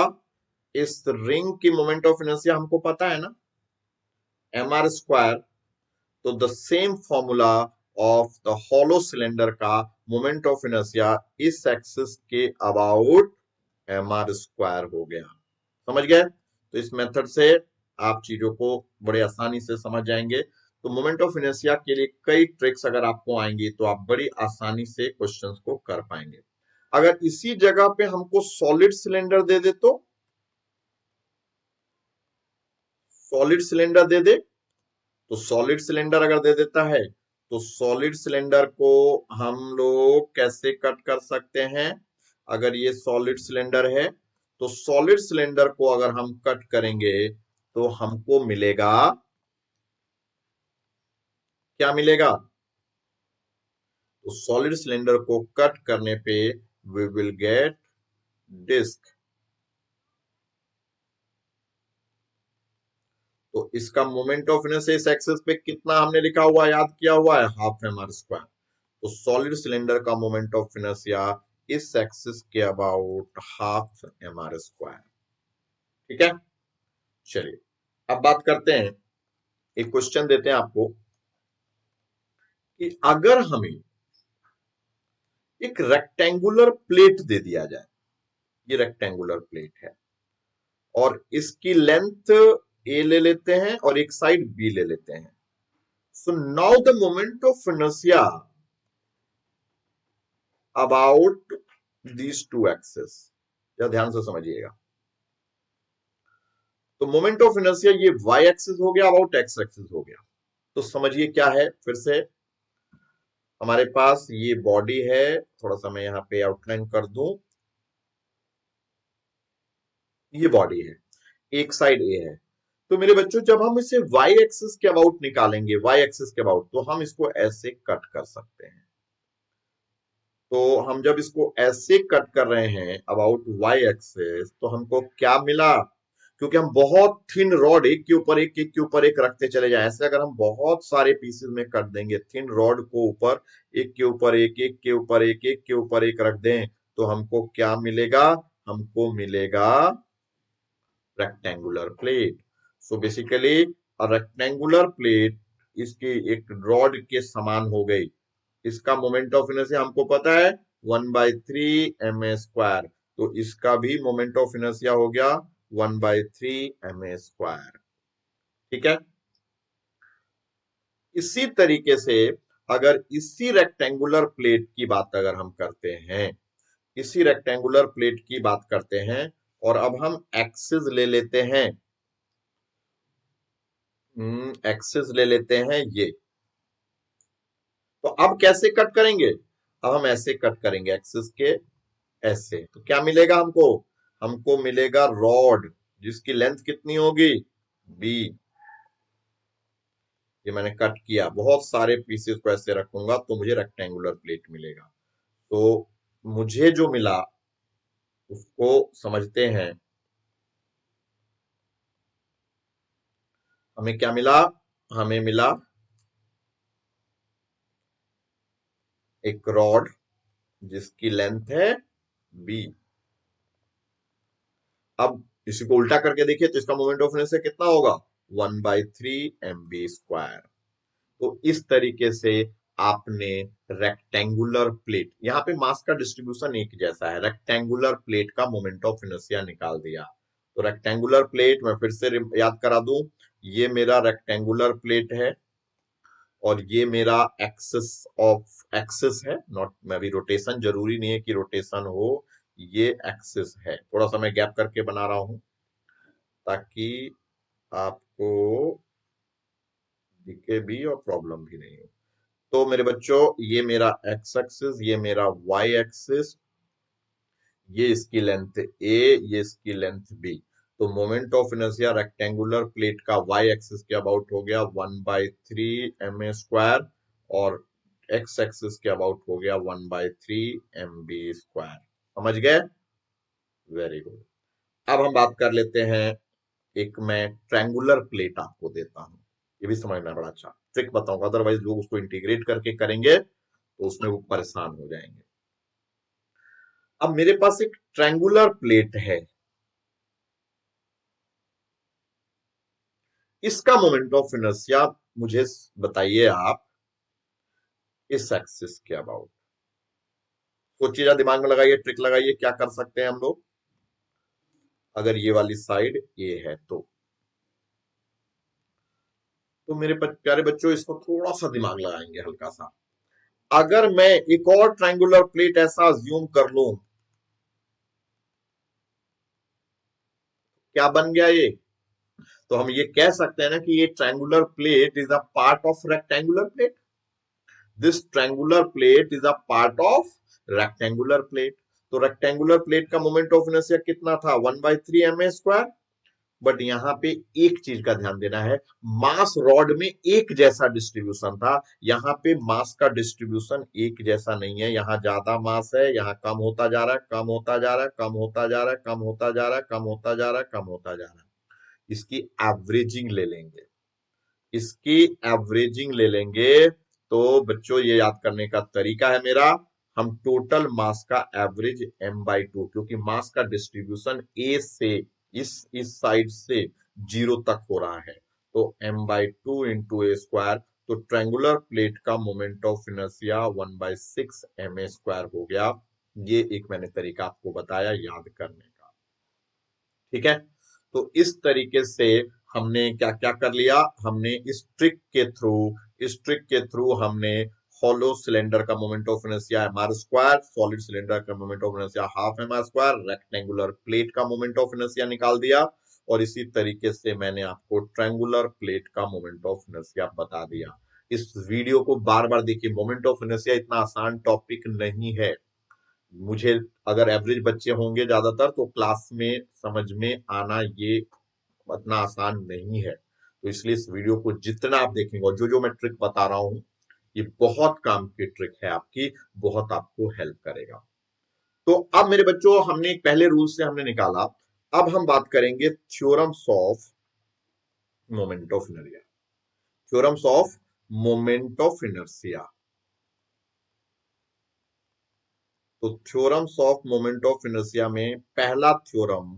इस रिंग की मोमेंट ऑफ इनर्शिया हमको पता है ना, mr²। तो the same formula of the hollow cylinder का मोमेंट ऑफ इनर्शिया इस एक्सिस के अबाउट mr² हो गया। समझ गए? तो इस मेथड से आप चीजों को बड़े आसानी से समझ जाएंगे। तो मोमेंट ऑफ इनर्शिया के लिए कई ट्रिक्स अगर आपको आएंगी तो आप बड़ी आसानी से क्वेश्चंस को कर पाएंगे। अगर इसी जगह पे हमको सॉलिड सिलेंडर दे दे तो सॉलिड सिलेंडर दे दे, तो सॉलिड सिलेंडर अगर दे देता है तो सॉलिड सिलेंडर को हम लोग कैसे कट कर सकते हैं? अगर ये सॉलिड सिलेंडर है तो सॉलिड सिलेंडर को अगर हम कट करेंगे तो हमको मिलेगा, क्या मिलेगा? तो सॉलिड सिलेंडर को कट करने पे वी विल गेट डिस्क। तो इसका मोमेंट ऑफ इनर्शिया इस एक्सिस पे कितना हमने लिखा हुआ है, याद किया हुआ है, हाफ एम आर स्क्वायर। तो सॉलिड सिलेंडर का मोमेंट ऑफ इनर्शिया इस एक्सिस के about half M R square. ठीक है, चलिए अब बात करते हैं, एक क्वेश्चन देते हैं आपको कि अगर हमें एक रेक्टेंगुलर प्लेट दे दिया जाए, ये रेक्टेंगुलर प्लेट है और इसकी लेंथ ए ले लेते हैं और एक साइड बी ले लेते हैं। So now the moment of inertia about these two axes, या ध्यान से समझिएगा। तो मोमेंट ऑफ इनर्शिया ये वाई एक्सिस हो गया, अबाउट एक्स एक्सिस हो गया। तो समझिए क्या है, फिर से हमारे पास ये बॉडी है, थोड़ा सा मैं यहाँ पे आउटलाइन कर दूं, ये बॉडी है, एक साइड ए है। तो मेरे बच्चों जब हम इसे वाई एक्सिस के अबाउट निकालेंगे, वाई एक्सिस के अबाउट, तो हम इसको ऐसे कट कर सकते हैं। तो हम जब इसको ऐसे कट कर रहे हैं अबाउट वाई एक्सिस, तो हमको क्या मिला? क्योंकि हम बहुत थिन रॉड एक के ऊपर एक, एक के ऊपर एक रखते चले जाएं, ऐसे अगर हम बहुत सारे पीसेस में कट देंगे, थिन रॉड को ऊपर एक के ऊपर एक, एक के ऊपर एक, एक के ऊपर एक रख दें, तो हमको क्या मिलेगा? हमको मिलेगा rectangular plate. So basically rectangular plate इसकी एक रॉड के समान हो गई। इसका मोमेंट ऑफ इनर्शिया हमको पता है 1/3 ma², तो इसका भी मोमेंट ऑफ इनर्शिया हो गया 1/3 ma²। ठीक है, इसी तरीके से अगर इसी रेक्टेंगुलर प्लेट की बात अगर हम करते हैं, इसी रेक्टेंगुलर प्लेट की बात करते हैं और अब हम एक्सिस ले लेते हैं, एक्सिस ले लेते हैं ये, तो अब कैसे कट करेंगे? अब हम ऐसे कट करेंगे एक्सिस के, ऐसे, तो क्या मिलेगा हमको? हमको मिलेगा रॉड जिसकी लेंथ कितनी होगी? बी। ये मैंने कट किया, बहुत सारे पीसेस को ऐसे रखूंगा तो मुझे रेक्टेंगुलर प्लेट मिलेगा। तो मुझे जो मिला उसको समझते हैं। हमें क्या मिला? हमें मिला एक रॉड जिसकी लेंथ है बी। अब इसी को उल्टा करके देखिए तो इसका मोमेंट ऑफ इनर्शिया कितना होगा? 1/3 ma²। तो इस तरीके से आपने रेक्टेंगुलर प्लेट, यहाँ पे मास का डिस्ट्रीब्यूशन एक जैसा है, रेक्टेंगुलर प्लेट का मोमेंट ऑफ इनर्शिया निकाल दिया। तो रेक्टेंगुलर प्लेट मैं फिर से याद करा दूं, ये मेरा रेक्टेंगुलर प्लेट है और ये मेरा एक्सिस है, नॉट, मैं भी रोटेशन जरूरी नहीं है कि रोटेशन हो, ये एक्सिस है। थोड़ा सा मैं गैप करके बना रहा हूं ताकि आपको दिखे भी और प्रॉब्लम भी नहीं हो। तो मेरे बच्चों ये मेरा एक्स एक्सिस, ये मेरा वाई एक्सिस, ये इसकी लेंथ ए, ये इसकी लेंथ बी। तो moment of inertia rectangular plate का वाई एक्सिस के अबाउट हो गया 1/3 ma² और एक्स एक्सिस के अबाउट हो गया 1/3 mb²। समझ गए? Very good. अब हम बात कर लेते हैं, एक मैं ट्रायंगुलर प्लेट आपको देता हूं, ये भी समझना बड़ा अच्छा ट्रिक बताऊंगा, अदरवाइज लोग उसको इंटीग्रेट करके करेंगे तो उसमें वो परेशान हो जाएंगे। अब मेरे पास एक ट्रायंगुलर प्लेट है, इसका मोमेंट ऑफ इनर्शिया मुझे बताइए आप इस एक्सिस के अबाउट। सोचिएगा, दिमाग में लगाइए, ट्रिक लगाइए, क्या कर सकते हैं हम लोग अगर ये वाली साइड ए है तो मेरे प्यारे बच्चों इसको थोड़ा सा दिमाग लगाएंगे हल्का सा। अगर मैं एक और ट्रायंगुलर प्लेट ऐसा अज्यूम कर लूं, क्या बन गया ये? तो हम ये कह सकते हैं ना कि ये triangular plate is a part of rectangular plate. This triangular plate is a part of rectangular plate. तो रेक्टेंगुलर प्लेट का मोमेंट ऑफ इनर्शिया कितना था? 1/3 ma²। बट यहाँ पे एक चीज का ध्यान देना है, मास रॉड में एक जैसा डिस्ट्रीब्यूशन था, यहाँ पे मास का डिस्ट्रीब्यूशन एक जैसा नहीं है। यहाँ ज्यादा मास है, यहाँ कम होता जा रहा है, कम होता जा रहा है, कम होता जा रहा है, कम होता जा रहा है, कम होता जा रहा है, कम होता जा रहा है। इसकी एवरेजिंग ले लेंगे, इसकी एवरेजिंग ले लेंगे। तो बच्चों ये याद करने का तरीका है मेरा, हम टोटल मास का एवरेज m/2, क्योंकि मास का डिस्ट्रीब्यूशन ए से इस साइड से 0 तक हो रहा है, तो m/2 इंटू a²। तो ट्रायंगुलर प्लेट का मोमेंट ऑफ इनर्शिया 1/6 ma² हो गया। ये एक मैंने तरीका आपको बताया याद करने का, ठीक है। तो इस तरीके से हमने क्या क्या कर लिया, हमने इस ट्रिक के थ्रू हमने हॉलो सिलेंडर का moment of inertia mr², solid cylinder का moment of inertia ½ mr², rectangular plate का मोमेंट ऑफ इनर्शिया निकाल दिया। और इसी तरीके से मैंने आपको ट्रायंगुलर प्लेट का मोमेंट ऑफ इनर्शिया बता दिया। इस वीडियो को बार बार देखिए, मोमेंट ऑफ इनर्शिया इतना आसान टॉपिक नहीं है। मुझे अगर एवरेज बच्चे होंगे ज्यादातर, तो क्लास में समझ में आना ये उतना आसान नहीं है। तो इसलिए इस वीडियो को जितना आप देखेंगे, और जो जो मैं ट्रिक बता रहा हूं, ये बहुत काम की ट्रिक है आपकी, बहुत आपको हेल्प करेगा। तो अब मेरे बच्चों, हमने एक पहले रूल से हमने निकाला, अब हम बात करेंगे theorems of moment of inertia. Theorems of moment of inertia. तो theorems of moment of inertia में पहला थ्योरम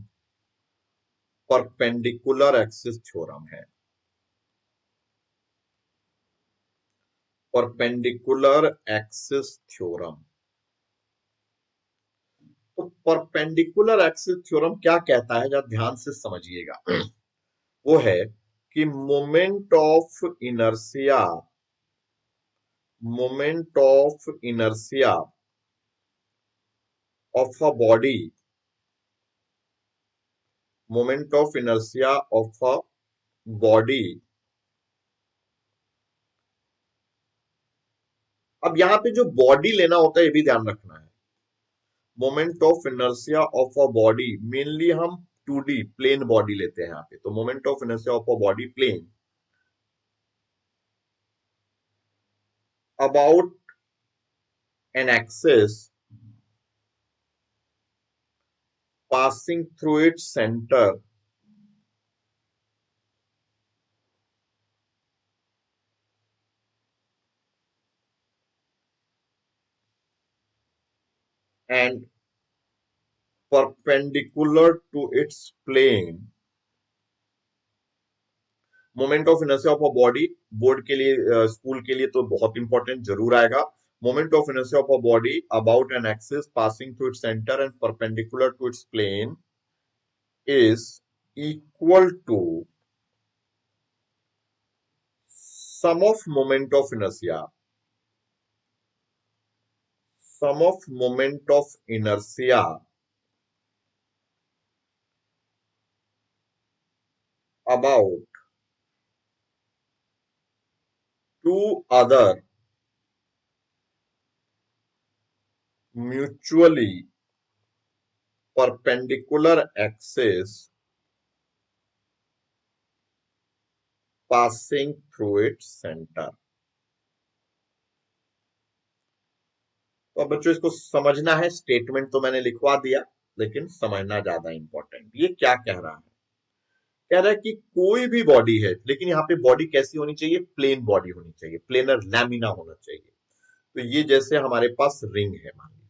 परपेंडिकुलर एक्सिस थ्योरम है। Perpendicular axis theorem. तो परपेंडिकुलर एक्सिस थ्योरम क्या कहता है, जरा ध्यान से समझिएगा। वो है कि moment of inertia of a body, moment of inertia of a body. अब यहां पे जो बॉडी लेना होता है ये भी ध्यान रखना है। Moment of inertia of a body, mainly हम 2D प्लेन बॉडी लेते हैं यहाँ पे। तो moment of inertia of a body plane about an axis passing through its center and perpendicular to its plane। Moment of inertia of a body, board के लिए, school के लिए तो बहुत इंपॉर्टेंट जरूर आएगा। Moment of inertia of a body about an axis passing through its centre and perpendicular to its plane is equal to sum of moment of inertia, sum of moment of inertia about two other mutually perpendicular axes passing through its center। तो अब बच्चों इसको समझना है, statement तो मैंने लिखवा दिया, लेकिन समझना ज्यादा इंपॉर्टेंट। ये क्या कह रहा है? कह रहा है कि कोई भी बॉडी है, लेकिन यहाँ पे बॉडी कैसी होनी चाहिए? प्लेन बॉडी होनी चाहिए, प्लेनर लैमिना होना चाहिए। तो ये जैसे हमारे पास रिंग है मान लीजिए,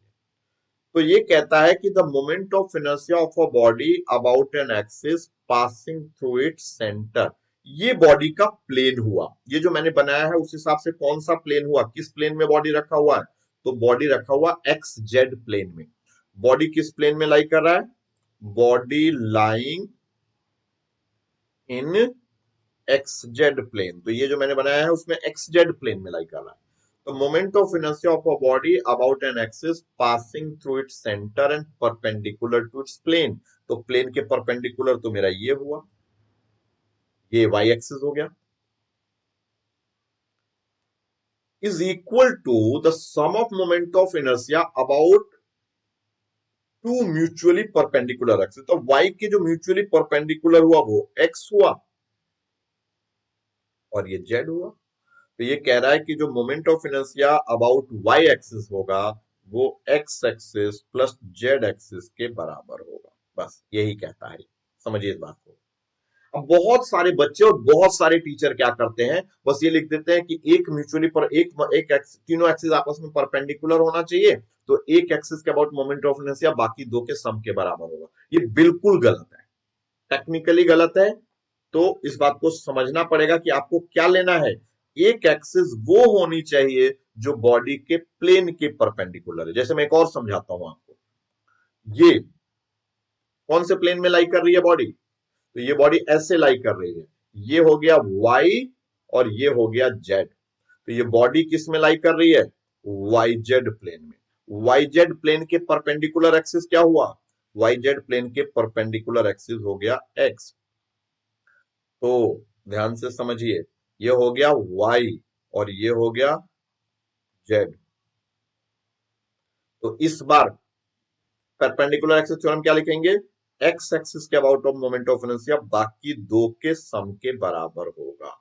तो ये कहता है कि the moment of inertia of a body about an axis passing through its centre, ये बॉडी का प्लेन हुआ। ये जो मैंने बनाया है उस हिसाब से कौन सा प्लेन हुआ, किस प्लेन में बॉडी रखा हुआ है? तो बॉडी रखा हुआ एक्स जेड प्लेन में। बॉडी किस प्लेन में लाई कर रहा है? Body lying in X Z plane. तो ये जो मैंने बनाया है उसमें एक्स जेड प्लेन में लाई कर रहा है। The moment of inertia of a body about an axis passing through its center and perpendicular to its plane. तो प्लेन के परपेंडिकुलर तो मेरा ये हुआ, ये y एक्सिस हो गया, is equal to the sum of moment of inertia about two mutually perpendicular axis. तो y के जो म्यूचुअली परपेंडिकुलर हुआ वो x हुआ और ये z हुआ। तो ये कह रहा है कि जो moment of inertia about y axis होगा वो x axis plus z axis के बराबर होगा। बस यही कहता है, समझिए इस बात को। अब बहुत सारे बच्चे और बहुत सारे टीचर क्या करते हैं, बस ये लिख देते हैं कि एक म्यूचुअली पर एक तीनों एक्सिस आपस में परपेंडिकुलर होना चाहिए, तो एक एक्सिस के अबाउट मोमेंट ऑफ इनर्शिया बाकी दो के सम के बराबर होगा। ये बिल्कुल गलत है, टेक्निकली गलत है। तो इस बात को समझना पड़ेगा कि आपको क्या लेना है। एक एक्सिस वो होनी चाहिए जो बॉडी के प्लेन के परपेंडिकुलर है। जैसे मैं एक और समझाता हूं आपको, ये कौन से प्लेन में लाई कर रही है बॉडी, तो ये बॉडी ऐसे लाई कर रही है, ये हो गया y और ये हो गया z। तो ये बॉडी किस में लाई कर रही है, yz प्लेन में। yz प्लेन के परपेंडिकुलर एक्सिस क्या हुआ, yz प्लेन के परपेंडिकुलर एक्सिस हो गया x। तो ध्यान से समझिए, ये हो गया y और ये हो गया z। तो इस बार परपेंडिकुलर एक्सिस थ्योरम क्या लिखेंगे, x एक्सिस के about of moment of inertia बाकी दो के सम के बराबर होगा।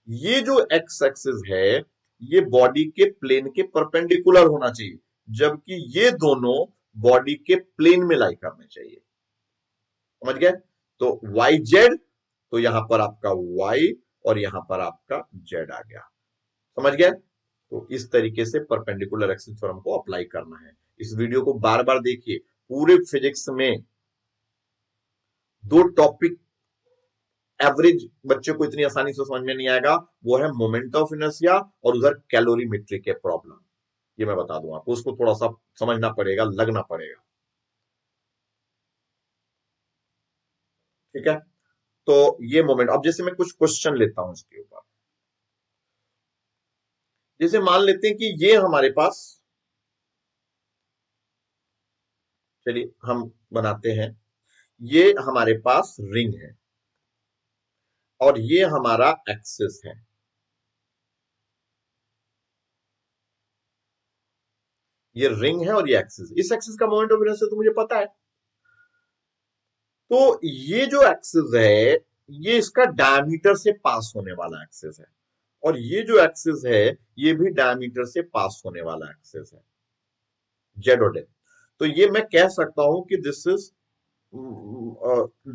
ये जो x एक्सिस है ये बॉडी के प्लेन के परपेंडिकुलर होना चाहिए, जबकि ये दोनों बॉडी के प्लेन में लाई करने चाहिए। समझ गए। तो yz, तो यहां पर आपका y और यहां पर आपका z आ गया। समझ गए। तो इस तरीके से परपेंडिकुलर एक्सिस थ्योरम को अप्लाई करना है। इस वीडियो को बार बार देखिए, पूरे फिजिक्स में दो टॉपिक एवरेज बच्चे को इतनी आसानी से समझ में नहीं आएगा, वो है मोमेंट ऑफ इनर्शिया और उधर कैलोरीमेट्री के प्रॉब्लम। ये मैं बता दूं आपको, उसको थोड़ा सा समझना पड़ेगा, लगना पड़ेगा। ठीक है। तो ये मोमेंट, अब जैसे मैं कुछ क्वेश्चन लेता हूं इसके ऊपर। जैसे मान लेते हैं कि ये हमारे पास, चलिए हम बनाते हैं, ये हमारे पास रिंग है और ये हमारा एक्सिस है। ये रिंग है और ये एक्सिस। इस एक्सिस का मोमेंट ऑफ इनर्शिया तो मुझे पता है। तो ये जो एक्सिस है ये इसका डायमीटर से पास होने वाला एक्सिस है, और ये जो एक्सिस है ये भी डायमीटर से पास होने वाला एक्सिस है, जेड और डेल। तो ये मैं कह सकता हूं कि दिस इज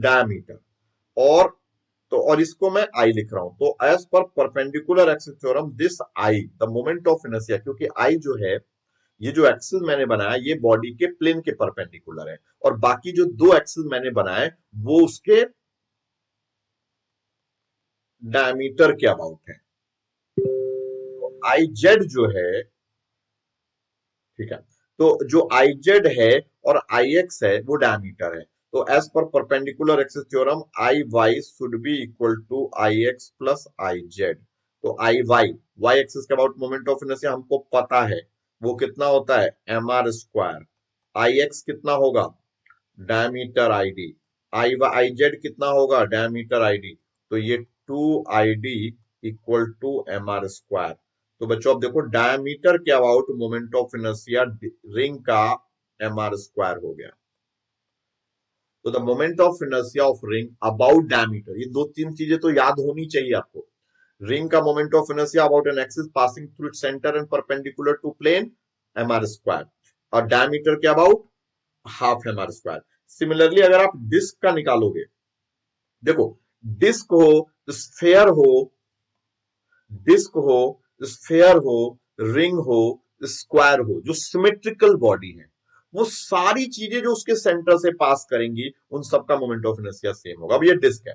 डायमीटर, और तो और इसको मैं आई लिख रहा हूं। तो एज पर perpendicular axis theorem this I the moment of inertia, क्योंकि आई जो है ये जो एक्सिस मैंने बनाया ये बॉडी के प्लेन के परपेंडिकुलर है, और बाकी जो दो एक्सिस मैंने बनाए वो उसके डायमीटर के अबाउट है। तो आई जेड जो है, ठीक है, तो जो आई जेड है और आई एक्स है वो डायमीटर है। तो एज पर perpendicular axis theorem I Y should be equal to I X plus I Z. तो आई वाई, वाई एक्सिस के अबाउट मोमेंट ऑफ इनर्शिया हमको पता है वो कितना होता है, M R square. I X कितना होगा, diameter I D. I Z कितना होगा, डायमीटर आई डी। तो ये 2 ID equal to M R square. तो बच्चों अब देखो, डायमीटर के about moment of inertia ring का एम आर स्क्वायर हो गया। तो the moment of inertia of ring about diameter, ये दो तीन चीजें तो याद होनी चाहिए आपको। रिंग का moment of inertia about an axis passing through its centre and perpendicular to plane, M R square, और डायमीटर के about half M R square. Similarly अगर आप डिस्क का निकालोगे, देखो डिस्क हो, स्फेयर हो, डिस्क हो, स्फेयर हो, रिंग हो, स्क्वायर हो, जो सिमेट्रिकल बॉडी है वो सारी चीजें जो उसके सेंटर से पास करेंगी उन सबका मोमेंट ऑफ इनर्शिया सेम होगा। अब ये डिस्क है,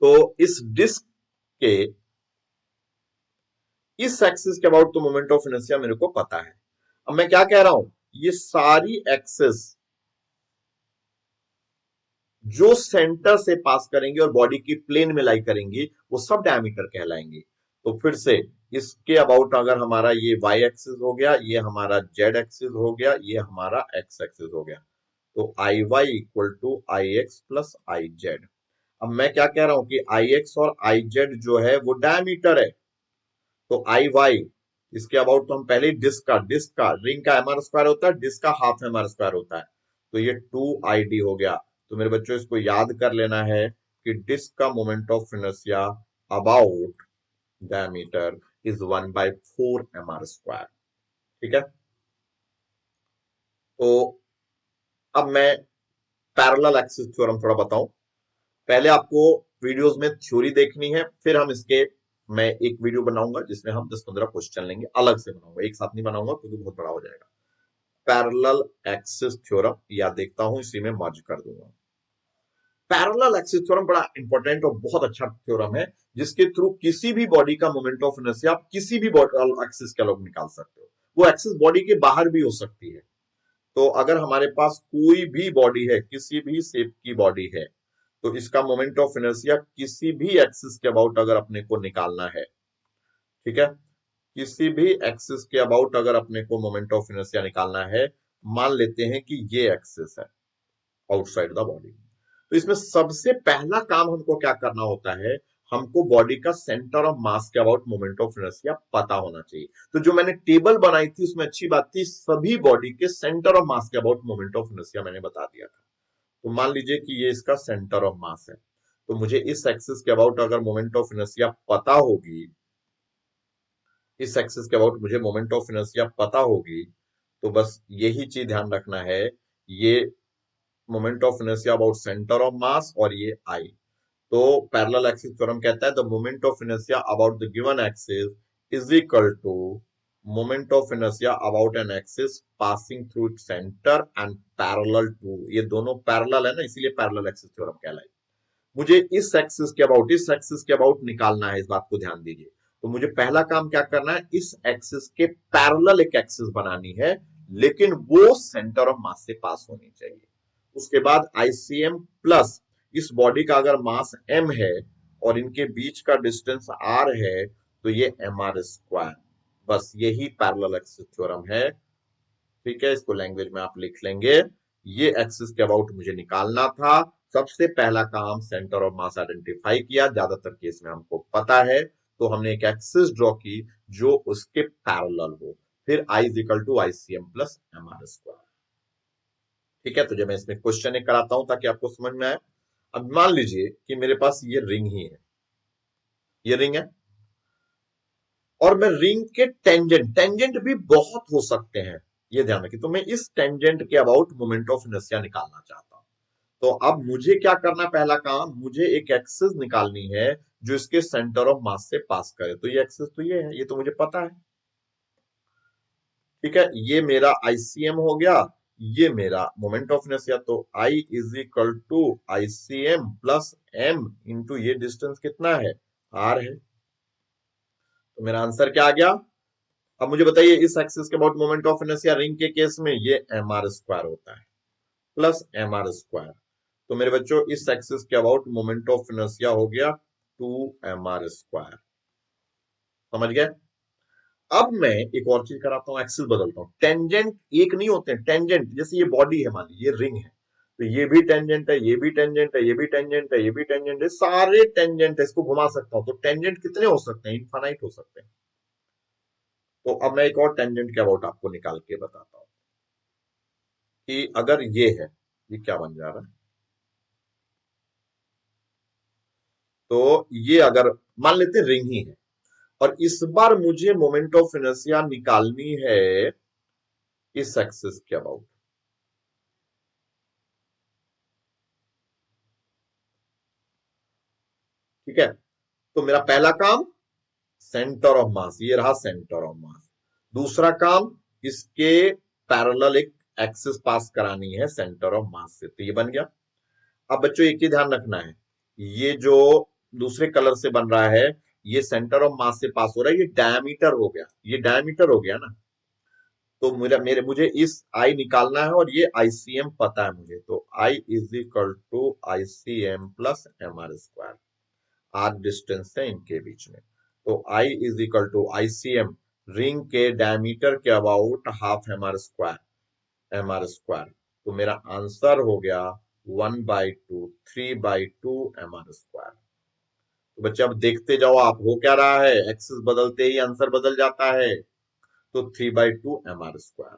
तो इस डिस्क के इस एक्सिस के अबाउट तो मोमेंट ऑफ इनर्शिया मेरे को पता है। अब मैं क्या कह रहा हूं, ये सारी एक्सिस जो सेंटर से पास करेंगे और बॉडी की प्लेन में लाई करेंगी वो सब डायमीटर कहलाएंगे। तो फिर से इसके अबाउट अगर हमारा ये y एक्सिस हो गया, ये हमारा z एक्सिस हो गया, ये हमारा x एक्सिस हो गया, तो I Y equal to I X plus I Z. अब मैं क्या कह रहा हूं कि आई एक्स और आई जेड जो है वो डायमीटर है, तो आई वाई इसके अबाउट तो हम पहले ही डिस्क का रिंग का एम आर स्क्वायर होता है, डिस्क का हाफ एम आर स्क्वायर होता है, तो ये 2 हो गया। तो मेरे बच्चों इसको याद कर लेना है कि डिस्क का moment of inertia about diameter is 1/4 M R square. ठीक है, तो अब मैं पैरेलल एक्सिस थ्योरम थोड़ा बताऊं। पहले आपको वीडियोस में थ्योरी देखनी है, फिर हम इसके मैं एक वीडियो बनाऊंगा जिसमें हम 10-15 क्वेश्चन लेंगे, अलग से बनाऊंगा, एक साथ नहीं बनाऊंगा क्योंकि बहुत बड़ा हो जाएगा। पैरेलल एक्सिस थ्योरम या देखता हूं इसी में मर्ज कर दूंगा। पैरेलल एक्सिस थ्योरम बड़ा इंपॉर्टेंट और बहुत अच्छा थ्योरम है, जिसके थ्रू किसी भी बॉडी का मोमेंट ऑफ इनर्शिया आप किसी भी एक्सिस के लोग निकाल सकते हो। वो एक्सिस बॉडी के बाहर भी हो सकती है। तो अगर हमारे पास कोई भी बॉडी है, किसी भी शेप की बॉडी है, तो इसका मोमेंट ऑफ इनर्शिया किसी भी एक्सिस के अबाउट अगर अपने को निकालना है, ठीक है, किसी भी एक्सिस के अबाउट अगर अपने को मोमेंट ऑफ इनर्शिया निकालना है, मान लेते हैं कि ये एक्सिस है आउटसाइड द बॉडी, तो इसमें सबसे पहला काम हमको क्या करना होता है, हमको बॉडी का सेंटर ऑफ मास के अबाउट मोमेंट ऑफ इनर्शिया पता होना चाहिए। तो जो मैंने टेबल बनाई थी उसमें अच्छी बात थी, सभी बॉडी के सेंटर ऑफ मास के अबाउट मोमेंट ऑफ इनर्शिया मैंने बता दिया था। तो मान लीजिए कि ये इसका सेंटर ऑफ मास है, तो मुझे इस एक्सिस के अबाउट अगर मोमेंट ऑफ इनर्शिया पता होगी, इस एक्सिस के अबाउट मुझे मोमेंट ऑफ इनर्शिया पता होगी, तो बस यही चीज ध्यान रखना है, ये moment of inertia about centre of mass और ये आई। तो पैरेलल एक्सिस थ्योरम कहता है the moment of inertia about the given axis is equal to moment of inertia about an axis passing through its centre and parallel to, ये दोनों parallel है ना, इसीलिए पैरेलल एक्सिस थ्योरम कहलाए। मुझे इस एक्सिस के अबाउट, इस एक्सिस के अबाउट निकालना है, इस बात को ध्यान दीजिए। तो मुझे पहला काम क्या करना है, इस एक्सिस के पैरेलल एक एक्सिस बनानी है, लेकिन वो सेंटर ऑफ मास से पास होनी चाहिए। उसके बाद आईसीएम प्लस इस बॉडी का अगर मास m है और इनके बीच का डिस्टेंस r है, तो ये mr स्क्वायर। बस यही पैरेलल एक्सिस थ्योरम है। ठीक है, इसको लैंग्वेज में आप लिख लेंगे। ये एक्सिस के अबाउट मुझे निकालना था, सबसे पहला काम सेंटर ऑफ मास आइडेंटिफाई किया, ज्यादातर केस में हमको पता है, तो हमने एक एक्सिस ड्रॉ की जो उसके पैरेलल हो, फिर I is equal to ICM plus mr square. ठीक है, तो जब मैं इसमें क्वेश्चन एक कराता हूं ताकि आपको समझ में आए। अब मान लीजिए कि मेरे पास ये रिंग ही है, ये रिंग है, और मैं रिंग के टेंजेंट भी बहुत हो सकते हैं, ये ध्यान रखिए। तो मैं इस टेंजेंट के अबाउट मोमेंट ऑफ इनर्शिया निकालना चाहता हूं। तो अब मुझे क्या करना, पहला काम मुझे एक एक्सिस निकालनी है जो इसके सेंटर ऑफ मास से पास करे। तो ये एक्सिस तो ये है, ये तो मुझे पता है। ठीक है, ये मेरा आईसीएम हो गया, ये मेरा मोमेंट ऑफ इनर्शिया, तो I is equal to ICM plus m into ये डिस्टेंस कितना है, r है। तो मेरा आंसर क्या आ गया। अब मुझे बताइए इस एक्सिस के about moment of inertia ring के केस में ये mr स्क्वायर होता है प्लस mr स्क्वायर। तो मेरे बच्चों इस एक्सिस के अबाउट मोमेंट ऑफ इनर्शिया हो गया 2mr स्क्वायर। समझ गए। अब मैं एक और चीज कराता हूं, एक्सिस बदलता हूं। टेंजेंट एक नहीं होते हैं, टेंजेंट जैसे ये बॉडी है, मान लीजिए ये रिंग है, तो ये भी टेंजेंट है, ये भी टेंजेंट है, ये भी टेंजेंट है, ये भी टेंजेंट है, सारे टेंजेंट है, इसको घुमा सकता हूं। तो टेंजेंट कितने हो सकते हैं, इनफाइनाइट हो सकते हैं। तो अब मैं एक और टेंजेंट के अबाउट आपको निकाल के बताता हूं कि अगर ये है, ये क्या बन जा रहा है, तो ये अगर मान लेते रिंग ही है और इस बार मुझे मोमेंट ऑफ इनर्शिया निकालनी है इस एक्सिस के अबाउट। ठीक है, तो मेरा पहला काम सेंटर ऑफ मास, ये रहा सेंटर ऑफ मास। दूसरा काम इसके पैरेलल एक एक्सिस पास करानी है सेंटर ऑफ मास से, तो ये बन गया। अब बच्चों एक ही ध्यान रखना है, ये जो दूसरे कलर से बन रहा है, ये सेंटर ऑफ मास से पास हो रहा है, ये डायमीटर हो गया, ये डायमीटर हो गया ना। तो मुझे इस आई निकालना है और ये आईसीएम पता है मुझे, तो I is equal to ICM plus mr square. R distance है इनके बीच में। तो I is equal to ICM, ring के डायमीटर के अबाउट हाफ mr स्क्वायर। तो मेरा आंसर हो गया 1/2, 3/2 mr स्क्वायर। तो बच्चे अब देखते जाओ आप, हो क्या रहा है, एक्सिस बदलते ही आंसर बदल जाता है। तो 3/2 mr स्क्वायर।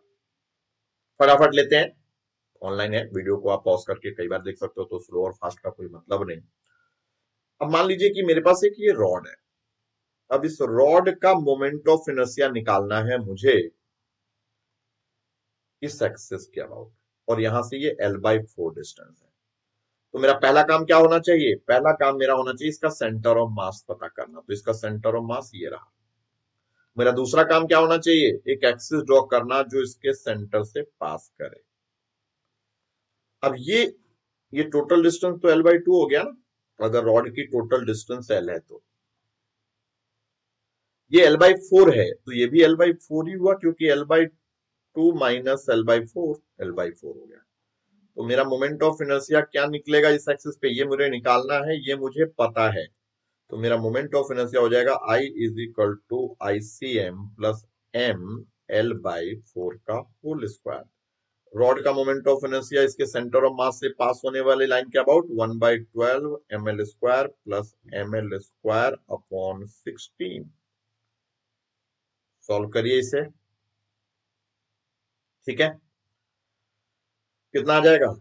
फटाफट लेते हैं, ऑनलाइन है, वीडियो को आप पॉज करके कई बार देख सकते हो, तो स्लो और फास्ट का कोई मतलब नहीं। अब मान लीजिए कि मेरे पास एक ये रॉड है। अब इस रॉड का मोमेंट ऑफ इनर्शिया निकालना है मुझे इस एक्सिस के अबाउट, और यहां से ये L/4 डिस्टेंस है। तो मेरा पहला काम क्या होना चाहिए, पहला काम मेरा होना चाहिए इसका सेंटर ऑफ मास पता करना। तो इसका सेंटर ऑफ मास ये रहा। मेरा दूसरा काम क्या होना चाहिए, एक एक्सिस ड्रॉ करना जो इसके सेंटर से पास करे। अब ये टोटल डिस्टेंस तो L/2 हो गया ना, अगर रॉड की टोटल डिस्टेंस L है तो ये L/4 है, तो ये भी L/4 ही हुआ, क्योंकि L/2 माइनस L/4 हो गया। तो मेरा मोमेंट ऑफ इनर्शिया क्या निकलेगा इस एक्सिस पे, ये मुझे निकालना है, ये मुझे पता है। तो मेरा मोमेंट ऑफ इनर्शिया हो जाएगा I is equal to ICM plus M L/4 का होल स्क्वायर। रॉड का मोमेंट ऑफ इनर्शिया इसके सेंटर ऑफ मास से पास होने वाली लाइन के about 1/12 ml square plus ml square upon 16। Solve करिए इसे, ठीक है, कितना आ जाएगा,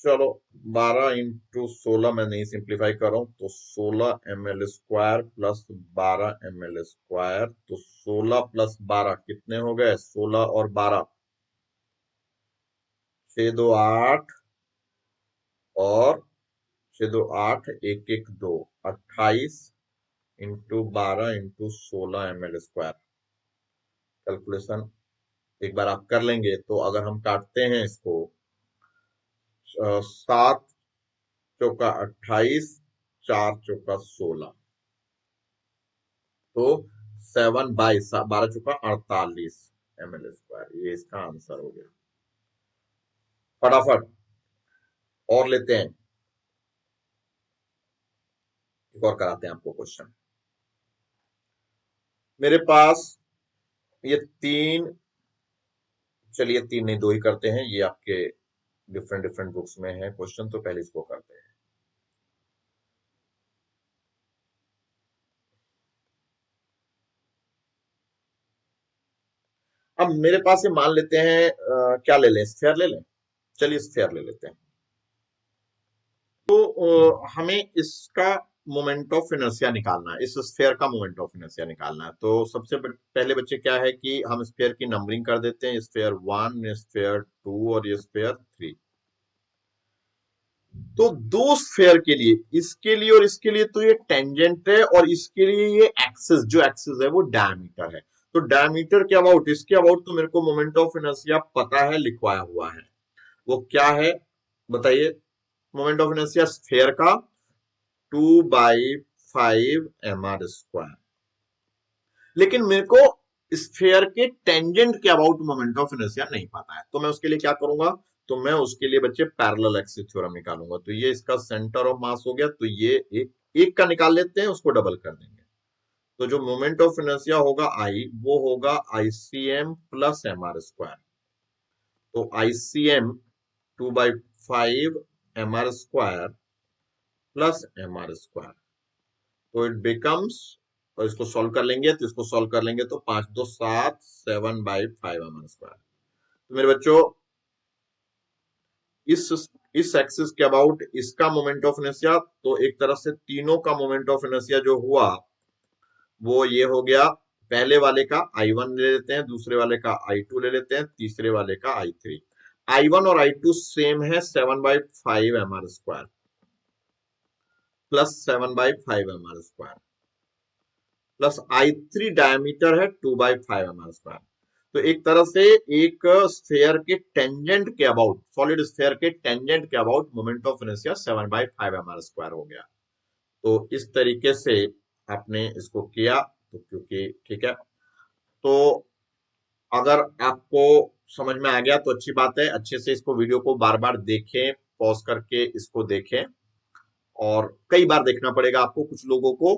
चलो 12 इंटू 16 मैं नहीं सिंप्लीफाई कर रहा हूं, तो 16 ml square plus 12 ml square, तो 16 प्लस 12 कितने हो गए, 16 और 12 6 2 8, और 6 2 8, 1 1 2, 28 into 12 into 16 ml square. Calculation एक बार आप कर लेंगे, तो अगर हम काटते हैं इसको, 7 चौका 28, 4 चौका 16, तो 7/12 चौका 48 ml स्क्वायर, ये इसका आंसर हो गया। फटाफट और लेते हैं, एक और कराते हैं आपको क्वेश्चन। मेरे पास ये तीन, चलिए तीन नहीं दो ही करते हैं, ये आपके डिफरेंट डिफरेंट बुक्स में है क्वेश्चन, तो पहले इसको करते हैं। अब मेरे पास ये मान लेते हैं, क्या ले लें, स्फीयर ले लें, चलिए स्फीयर ले लेते हैं। तो हमें इसका मोमेंट ऑफ इनर्शिया निकालना है, इस स्फीयर का मोमेंट ऑफ इनर्शिया निकालना है। तो सबसे पहले बच्चे क्या है कि हम स्फीयर की नंबरिंग कर देते हैं, स्फीयर 1, स्फीयर 2 और ये स्फीयर 3। तो दो स्फीयर के लिए, इसके लिए और इसके लिए, तो ये टेंजेंट है, और इसके लिए ये एक्सिस, जो एक्सिस है वो डायमीटर है। तो डायमीटर के अबाउट, इसके अबाउट तो मेरे को मोमेंट ऑफ इनर्शिया पता है, लिखवाया हुआ है। वो क्या है बताइए, मोमेंट ऑफ इनर्शिया स्फीयर का 2/5 mr स्क्वायर। लेकिन मेरे को स्फीयर के टेंजेंट के अबाउट मोमेंट ऑफ इनर्शिया नहीं पता है, तो मैं उसके लिए क्या करूंगा, तो मैं उसके लिए बच्चे पैरेलल एक्सिस थ्योरम निकालूंगा। तो ये इसका सेंटर ऑफ मास हो गया, तो ये एक का निकाल लेते हैं, उसको डबल कर देंगे। तो जो मोमेंट ऑफ इनर्शिया होगा I, वो होगा ICM प्लस mr स्क्वायर। तो ICM 2/5 mr square plus mr square, तो इट बिकम्स, और इसको सॉल्व कर लेंगे, तो इसको सॉल्व कर लेंगे तो 5 2 7, 7/5 mr स्क्वायर। तो मेरे बच्चों इस एक्सिस के अबाउट इसका मोमेंट ऑफ इनर्शिया, तो एक तरह से तीनों का मोमेंट ऑफ इनर्शिया जो हुआ वो ये हो गया, पहले वाले का I1 ले लेते हैं, दूसरे वाले का I2 ले लेते हैं, तीसरे वाले का I3। I1 और I2 सेम है 7/5 mr square plus 7/5 mr square, plus I3 diameter है 2/5 mr स्क्वायर। तो एक तरह से एक स्फीयर के टेंजेंट के अबाउट, सॉलिड स्फीयर के टेंजेंट के about moment of inertia 7/5 mr square हो गया। तो इस तरीके से आपने इसको किया, तो क्योंकि ठीक है, तो अगर आपको समझ में आ गया तो अच्छी बात है, अच्छे से इसको वीडियो को बार बार देखें, पॉज करके इसको देखें, और कई बार देखना पड़ेगा आपको, कुछ लोगों को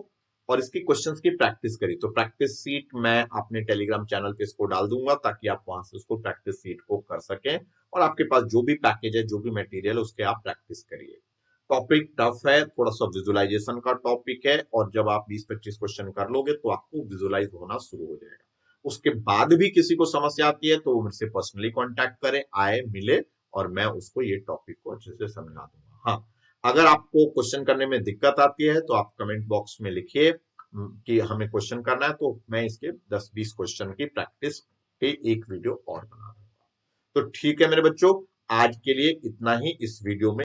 और इसकी क्वेश्चंस की प्रैक्टिस करी। तो प्रैक्टिस सीट मैं अपने टेलीग्राम चैनल पे इसको डाल दूंगा ताकि आप वहां से उसको प्रैक्टिस सीट को कर सकें और आपके पास जो भी पैकेज है, जो भी मटेरियल, उसके आप प्रैक्टिस करिए। टॉपिक टफ है, थोड़ा सा विजुअलाइजेशन का टॉपिक है, और जब आप 20-25 क्वेश्चन कर लोगे तो आपको विजुअलाइज होना शुरू हो जाएगा। उसके बाद भी किसी को समस्या आती है तो मुझसे पर्सनली कांटेक्ट करें, आए, मिले, और मैं उसको ये टॉपिक को अच्छे से समझा दूंगा। हाँ, अगर आपको क्वेश्चन करने में दिक्कत आती है तो आप कमेंट बॉक्स में लिखिए कि हमें क्वेश्चन करना है, तो मैं इसके 10-20 क्वेश्चन की प्रैक्टिस के एक वीडियो और बना दूंगा। तो ठीक है मेरे बच्चों, आज के लिए इतना ही इस वीडियो में।